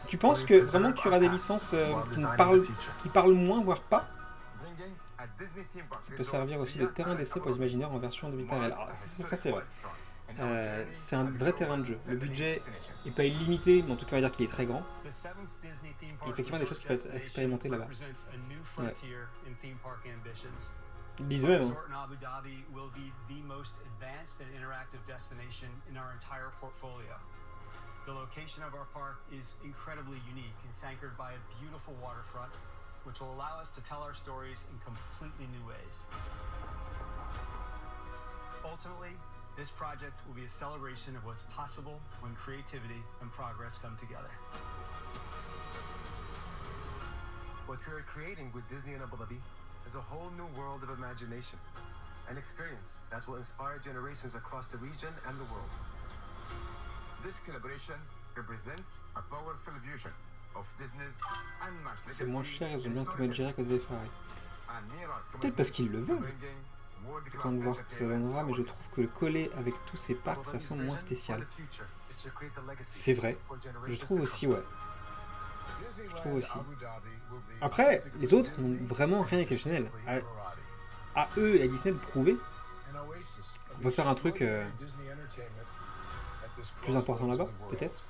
Tu penses que vraiment qu'il y aura des licences qui parlent moins, voire pas? Ça peut servir aussi de terrain d'essai pour les imaginaires en version de Vita réelle. Ça c'est vrai. C'est un vrai terrain de jeu. Le budget n'est pas illimité, mais en tout cas on va dire qu'il est très grand. Et effectivement, des choses qui peuvent être expérimentées là-bas. Ouais. Bisous même. Resort in Abu Dhabi will be the most advanced and interactive destination in our entire portfolio. The location of our park is incredibly unique. It's anchored by a beautiful waterfront, which will allow us to tell our stories in completely new ways. Ultimately, this project will be a celebration of what's possible when creativity and progress come together. What we are creating with Disney in Abu Dhabi is a whole new world of imagination, an experience that will inspire generations across the region and the world. This collaboration represents a powerful vision of Disney's unmatched C'est moins cher, ils ont bien tout legacy mettre géré que des Ferrari. and Mira's Peut-être parce qu'ils le veulent. bringing world-class Attends de voir ce que ça donnera, mais je trouve que le coller avec tous ces parcs, ça semble moins spécial. C'est vrai, je trouve aussi, ouais. Je trouve aussi. Après, les autres n'ont vraiment rien d'exceptionnel. À eux et à Disney de prouver qu'on peut faire un truc plus important là-bas, peut-être.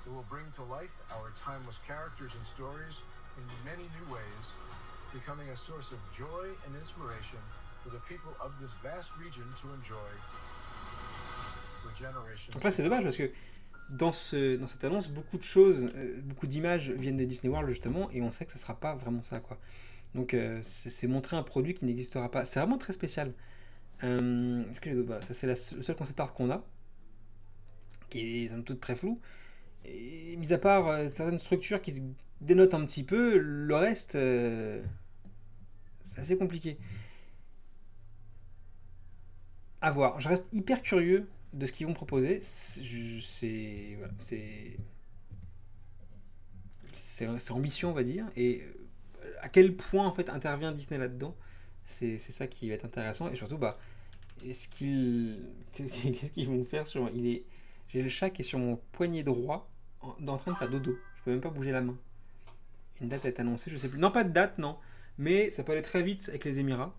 It will bring to life our timeless characters and stories in many new ways, becoming a source of joy and inspiration for the people of this vast region to enjoy for generations. Après, c'est dommage parce que dans cette annonce, beaucoup de choses, beaucoup d'images viennent de Disney World justement, et on sait que ça sera pas vraiment ça, quoi. Donc, c'est montrer un produit qui n'existera pas. C'est vraiment très spécial. Est-ce que les autres, voilà, ça c'est le seul concept art qu'on a, qui est somme toute très flou. Et mis à part certaines structures qui se dénotent un petit peu, le reste, c'est assez compliqué. À voir. Je reste hyper curieux de ce qu'ils vont proposer. C'est ambitieux, on va dire. Et à quel point en fait intervient Disney là-dedans, c'est ça qui va être intéressant. Et surtout, qu'est-ce qu'ils vont faire sur... J'ai le chat qui est sur mon poignet droit en train de faire dodo. Je peux même pas bouger la main. Une date est annoncée, je sais plus. Non, pas de date, non. Mais ça peut aller très vite avec les Émirats.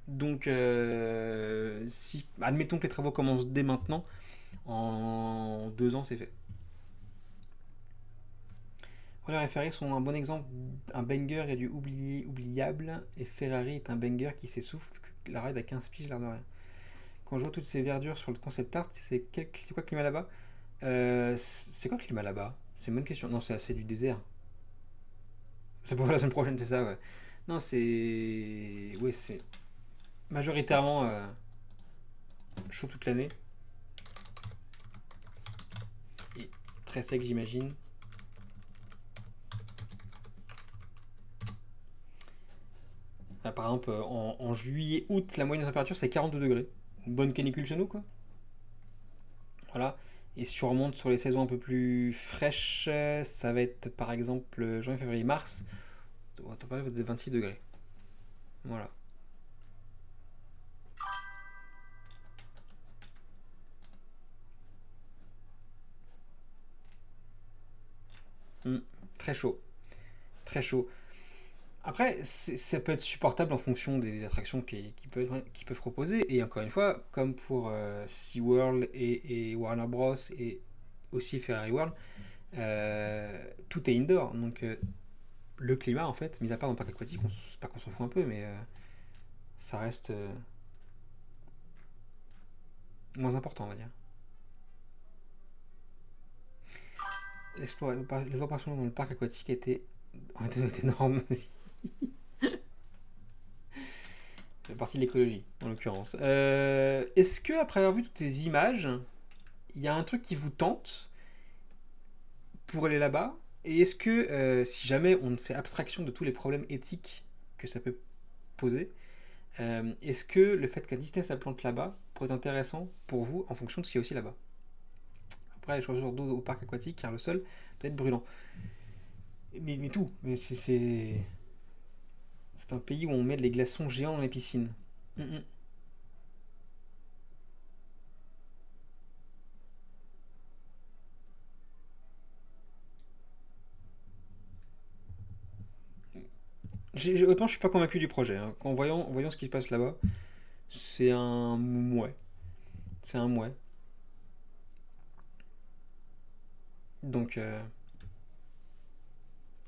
Donc, si admettons que les travaux commencent dès maintenant, en 2 ans, c'est fait. Roller et Ferrari sont un bon exemple. Un banger est du oubliable et Ferrari est un banger qui s'essouffle. La ride à 15 piges, l'air de rien. Quand je vois toutes ces verdures sur le concept art, c'est quoi le climat là-bas? C'est quoi le climat là-bas? C'est une bonne question. Non, c'est assez du désert. C'est pour la semaine prochaine, c'est ça, ouais. Non, c'est. Ouais, c'est majoritairement chaud toute l'année. Et très sec, j'imagine. Là, par exemple, en juillet, août, la moyenne de température c'est 42 degrés. Une bonne canicule chez nous, quoi. Voilà. Et si on remonte sur les saisons un peu plus fraîches, ça va être par exemple janvier, février, mars, on va parler de 26 degrés. Voilà. Très chaud. Très chaud. Après, ça peut être supportable en fonction des attractions qui peuvent proposer. Et encore une fois, comme pour SeaWorld et Warner Bros. Et aussi Ferrari World, tout est indoor. Donc le climat, en fait, mis à part dans le parc aquatique, c'est pas qu'on s'en fout un peu, mais ça reste moins important, on va dire. L'évaporation dans le parc aquatique était énorme. C'est partie de l'écologie, en l'occurrence. Est-ce que, après avoir vu toutes ces images, il y a un truc qui vous tente pour aller là-bas? Et est-ce que, si jamais on fait abstraction de tous les problèmes éthiques que ça peut poser, est-ce que le fait qu'à Disney ça plante là-bas pourrait être intéressant pour vous en fonction de ce qu'il y a aussi là-bas? Après, les chaussures d'eau au parc aquatique, car le sol doit être brûlant. Mais tout, mais c'est un pays où on met des glaçons géants dans les piscines. Autant je suis pas convaincu du projet. Hein. En voyant ce qui se passe là-bas, c'est un mouais. C'est un mouais. Donc,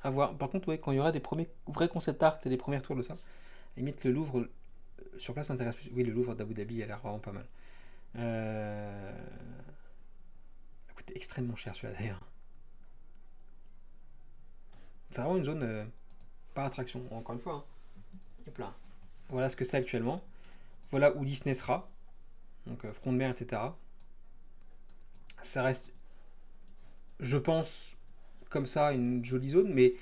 à voir. Par contre, ouais, quand il y aura des premiers vrais concept art et des premiers tours de ça, à la limite, le Louvre sur place m'intéresse plus. Oui, le Louvre d'Abu Dhabi a l'air vraiment pas mal. Il coûte extrêmement cher celui-là d'ailleurs. C'est vraiment une zone par attraction, encore une fois. Hein. Hop là. Voilà ce que c'est actuellement. Voilà où Disney sera. Donc front de mer, etc. Ça reste, je pense, comme ça, une jolie zone, mais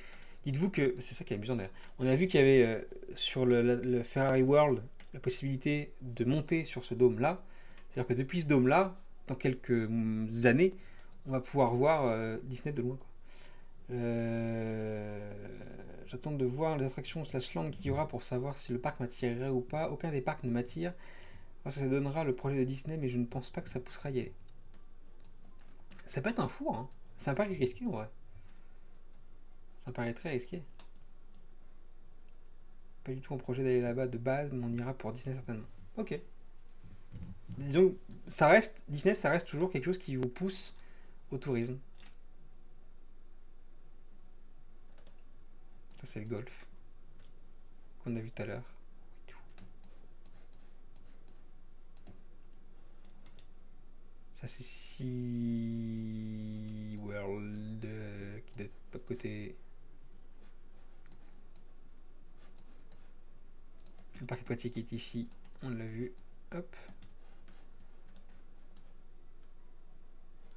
dites-vous que, c'est ça qui est amusant d'ailleurs, on a vu qu'il y avait sur le Ferrari World la possibilité de monter sur ce dôme-là. C'est-à-dire que depuis ce dôme-là, dans quelques années, on va pouvoir voir Disney de loin. Quoi. J'attends de voir les attractions / landes qu'il y aura pour savoir si le parc m'attirerait ou pas. Aucun des parcs ne m'attire parce que ça donnera le projet de Disney, mais je ne pense pas que ça poussera à y aller. Ça peut être un four, hein. C'est un pari risqué en vrai. Ça paraît très risqué. Pas du tout en projet d'aller là-bas de base, mais on ira pour Disney certainement. Ok. Disons, Disney, ça reste toujours quelque chose qui vous pousse au tourisme. Ça, c'est le golf qu'on a vu tout à l'heure. Ça, c'est SeaWorld qui doit être à côté. Le parc aquatique est ici. On l'a vu. Hop.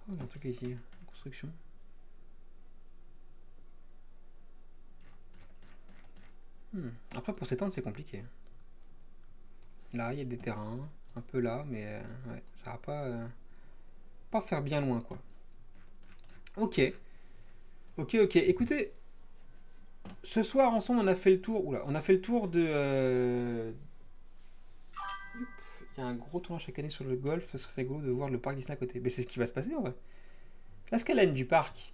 Oh, il y a un truc ici. Construction. Après, pour s'étendre, c'est compliqué. Là, il y a des terrains. Un peu là, mais ouais, ça va pas faire bien loin, quoi. Ok. Écoutez, ce soir, ensemble, on a fait le tour. Oula, on a fait le tour de... Il y a un gros tournoi chaque année sur le golf. Ce serait rigolo de voir le parc Disney à côté. Mais c'est ce qui va se passer, en vrai. La skyline du parc,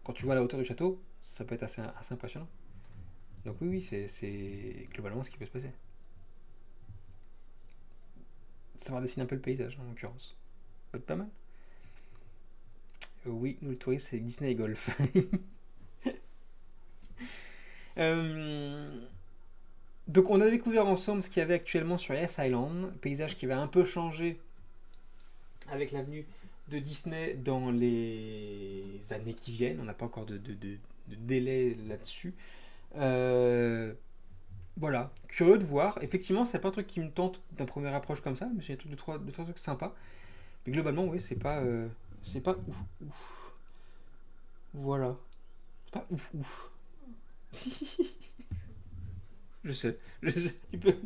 quand tu vois la hauteur du château, ça peut être assez impressionnant. Donc oui, c'est globalement ce qui peut se passer. Ça va dessiner un peu le paysage, en l'occurrence. Ça peut être pas mal. Oui, nous, le tourisme, c'est Disney et golf. Donc on a découvert ensemble ce qu'il y avait actuellement sur Yes Island, paysage qui va un peu changer avec l'avenue de Disney dans les années qui viennent. On n'a pas encore de délai là-dessus. Voilà, curieux de voir. Effectivement, c'est pas un truc qui me tente d'un premier approche comme ça, mais c'est deux, trois trucs sympas. Mais globalement, oui, c'est pas ouf. Voilà. C'est pas ouf. Je sais. Tu peux.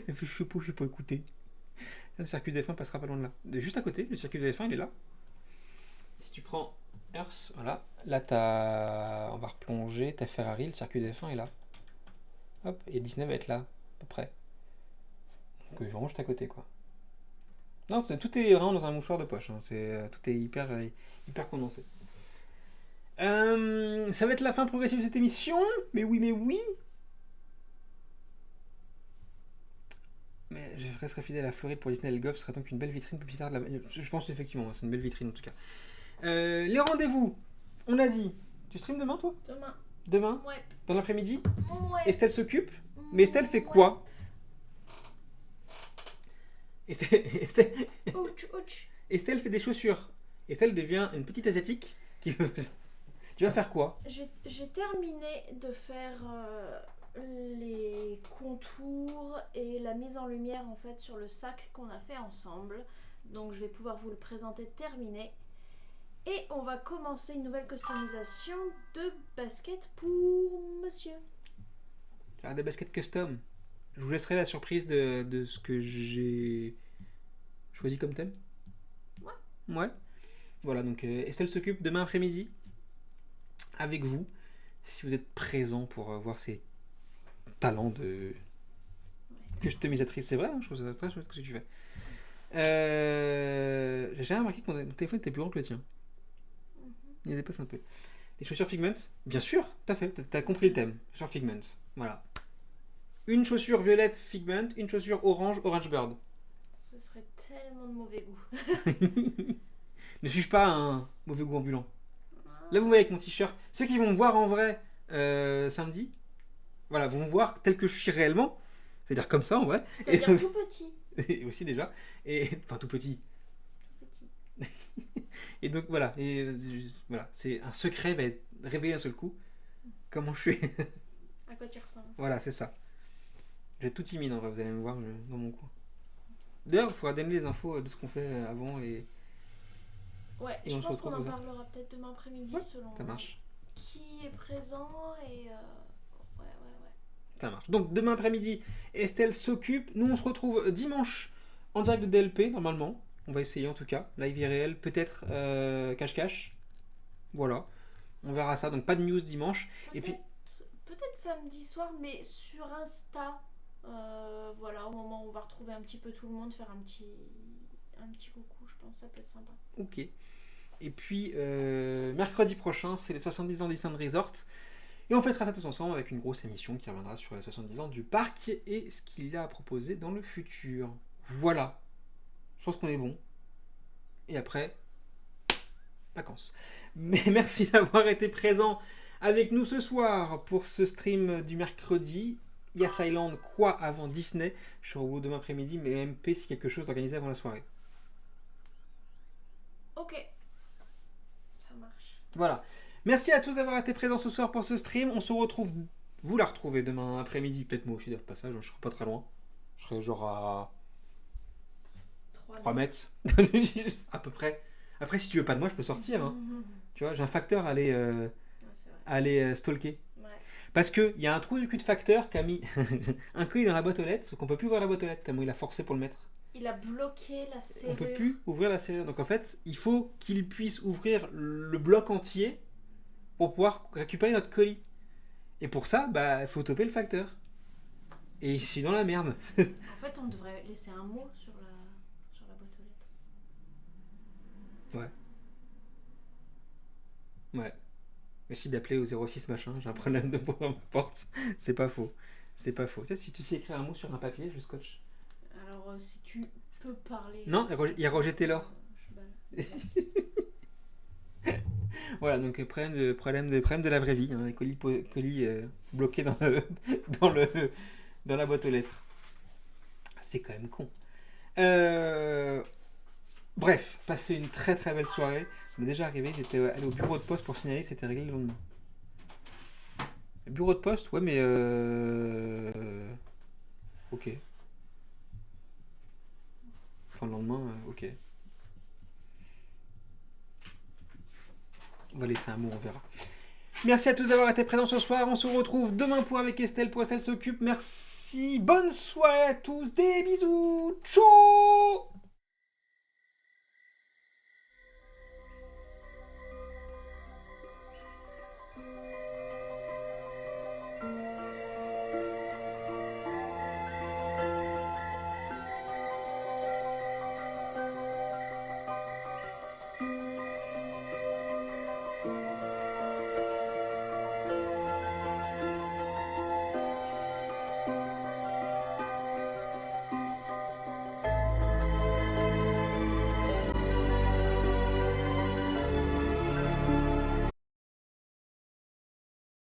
Elle fait chapeau, je sais pas écouter. Le circuit de F1 passera pas loin de là. Juste à côté, le circuit de F1, il est là. Si tu prends Earth, voilà. Là, on va replonger. T'as Ferrari, le circuit de F1 est là. Hop, et Disney va être là, à peu près. Donc, vraiment juste à côté, quoi. Non, tout est vraiment dans un mouchoir de poche. Hein. Tout est hyper condensé. Ça va être la fin progressive de cette émission. Mais oui. Mais je resterai fidèle à Floride pour Disney et le golf. Ce serait donc une belle vitrine publicitaire de la... Je pense effectivement, c'est une belle vitrine en tout cas. Les rendez-vous, on a dit. Tu streams demain, toi ? Demain ? Ouais. Dans l'après-midi ? Ouais. Estelle s'occupe. Mais Estelle fait quoi ? Estelle fait des chaussures. Estelle devient une petite asiatique qui... Tu vas faire quoi ? J'ai terminé de faire les contours et la mise en lumière en fait sur le sac qu'on a fait ensemble. Donc je vais pouvoir vous le présenter terminé. Et on va commencer une nouvelle customisation de baskets pour monsieur. Tu vas avoir des baskets custom. Je vous laisserai la surprise de ce que j'ai choisi comme thème. Ouais. Voilà, donc Estelle s'occupe demain après-midi avec vous, si vous êtes présent pour voir ses talents de customisatrice. C'est vrai, hein, je trouve ça très chouette ce que tu fais. J'ai jamais remarqué que mon téléphone était plus grand que le tien. Il dépasse un peu. Des chaussures Figment ? Bien sûr, t'as fait, t'as compris le thème. Chaussures Figment, voilà. Une chaussure violette Figment, une chaussure orange Bird. Ce serait tellement de mauvais goût. Ne suis-je pas un mauvais goût ambulant ? Là, vous voyez avec mon t-shirt. Ceux qui vont me voir en vrai samedi, voilà, vont me voir tel que je suis réellement. C'est-à-dire comme ça en vrai. C'est-à-dire tout petit. Et aussi déjà. Enfin, tout petit. Et donc voilà. Voilà. C'est un secret va être révélé d'un seul coup. Comment je suis. À quoi tu ressembles. Voilà, c'est ça. Je vais être tout timide en vrai. Vous allez me voir dans mon coin. D'ailleurs, il faudra donner les infos de ce qu'on fait avant et... Ouais, je pense qu'on en parlera peut-être demain après-midi selon ça marche. Qui est présent et... Ouais. Ça marche. Donc demain après-midi, Estelle s'occupe. Nous, on se retrouve dimanche en direct de DLP, normalement. On va essayer en tout cas. Live IRL, peut-être cache-cache. Voilà. On verra ça. Donc pas de news dimanche. Et puis... Peut-être samedi soir, mais sur Insta. Voilà, au moment où on va retrouver un petit peu tout le monde, faire un petit coucou, je pense que ça peut être sympa. Ok. Et puis, mercredi prochain, c'est les 70 ans d'Island Resort. Et on fêtera ça tous ensemble avec une grosse émission qui reviendra sur les 70 ans du parc et ce qu'il a à proposer dans le futur. Voilà. Je pense qu'on est bon. Et après, vacances. Mais merci d'avoir été présent avec nous ce soir pour ce stream du mercredi. Yes Island, quoi avant Disney. Je serai au bout demain après-midi, mais MP si quelque chose organisé avant la soirée. Ok. Ça marche. Voilà. Merci à tous d'avoir été présents ce soir pour ce stream. On se retrouve, vous la retrouvez demain après-midi, peut-être moi aussi de passage, je serai pas très loin. Je serai genre à 3 mètres. À peu près. Après, si tu veux pas de moi, je peux sortir. Hein. Tu vois, j'ai un facteur à aller stalker. Ouais. Parce qu'il y a un trou du cul de facteur qui a mis un colis dans la boîte aux lettres, sauf qu'on peut plus ouvrir la boîte aux lettres tellement il a forcé pour le mettre. Il a bloqué la serrure. On peut plus ouvrir la serrure. Donc en fait, il faut qu'il puisse ouvrir le bloc entier pour pouvoir récupérer notre colis. Et pour ça, il faut toper le facteur. Et je suis dans la merde. En fait, on devrait laisser un mot sur la boîte aux lettres. Ouais. Merci d'appeler au 06 machin, j'ai un problème de boire à ma porte. C'est pas faux. Peut-être si tu sais écrire un mot sur un papier, je scotche. Alors, si tu peux parler... Non, il y a Roger Taylor. Voilà. Voilà, donc problème de la vraie vie, hein, les colis bloqués dans la boîte aux lettres. C'est quand même con. Bref, passez une très très belle soirée. Ça m'est déjà arrivé, j'étais allé au bureau de poste pour signaler, c'était réglé le lendemain. Le bureau de poste, ouais, mais ok. Enfin, le lendemain, ok. On va laisser un mot, on verra. Merci à tous d'avoir été présents ce soir. On se retrouve demain pour avec Estelle pour Estelle s'occupe. Merci. Bonne soirée à tous. Des bisous. Ciao.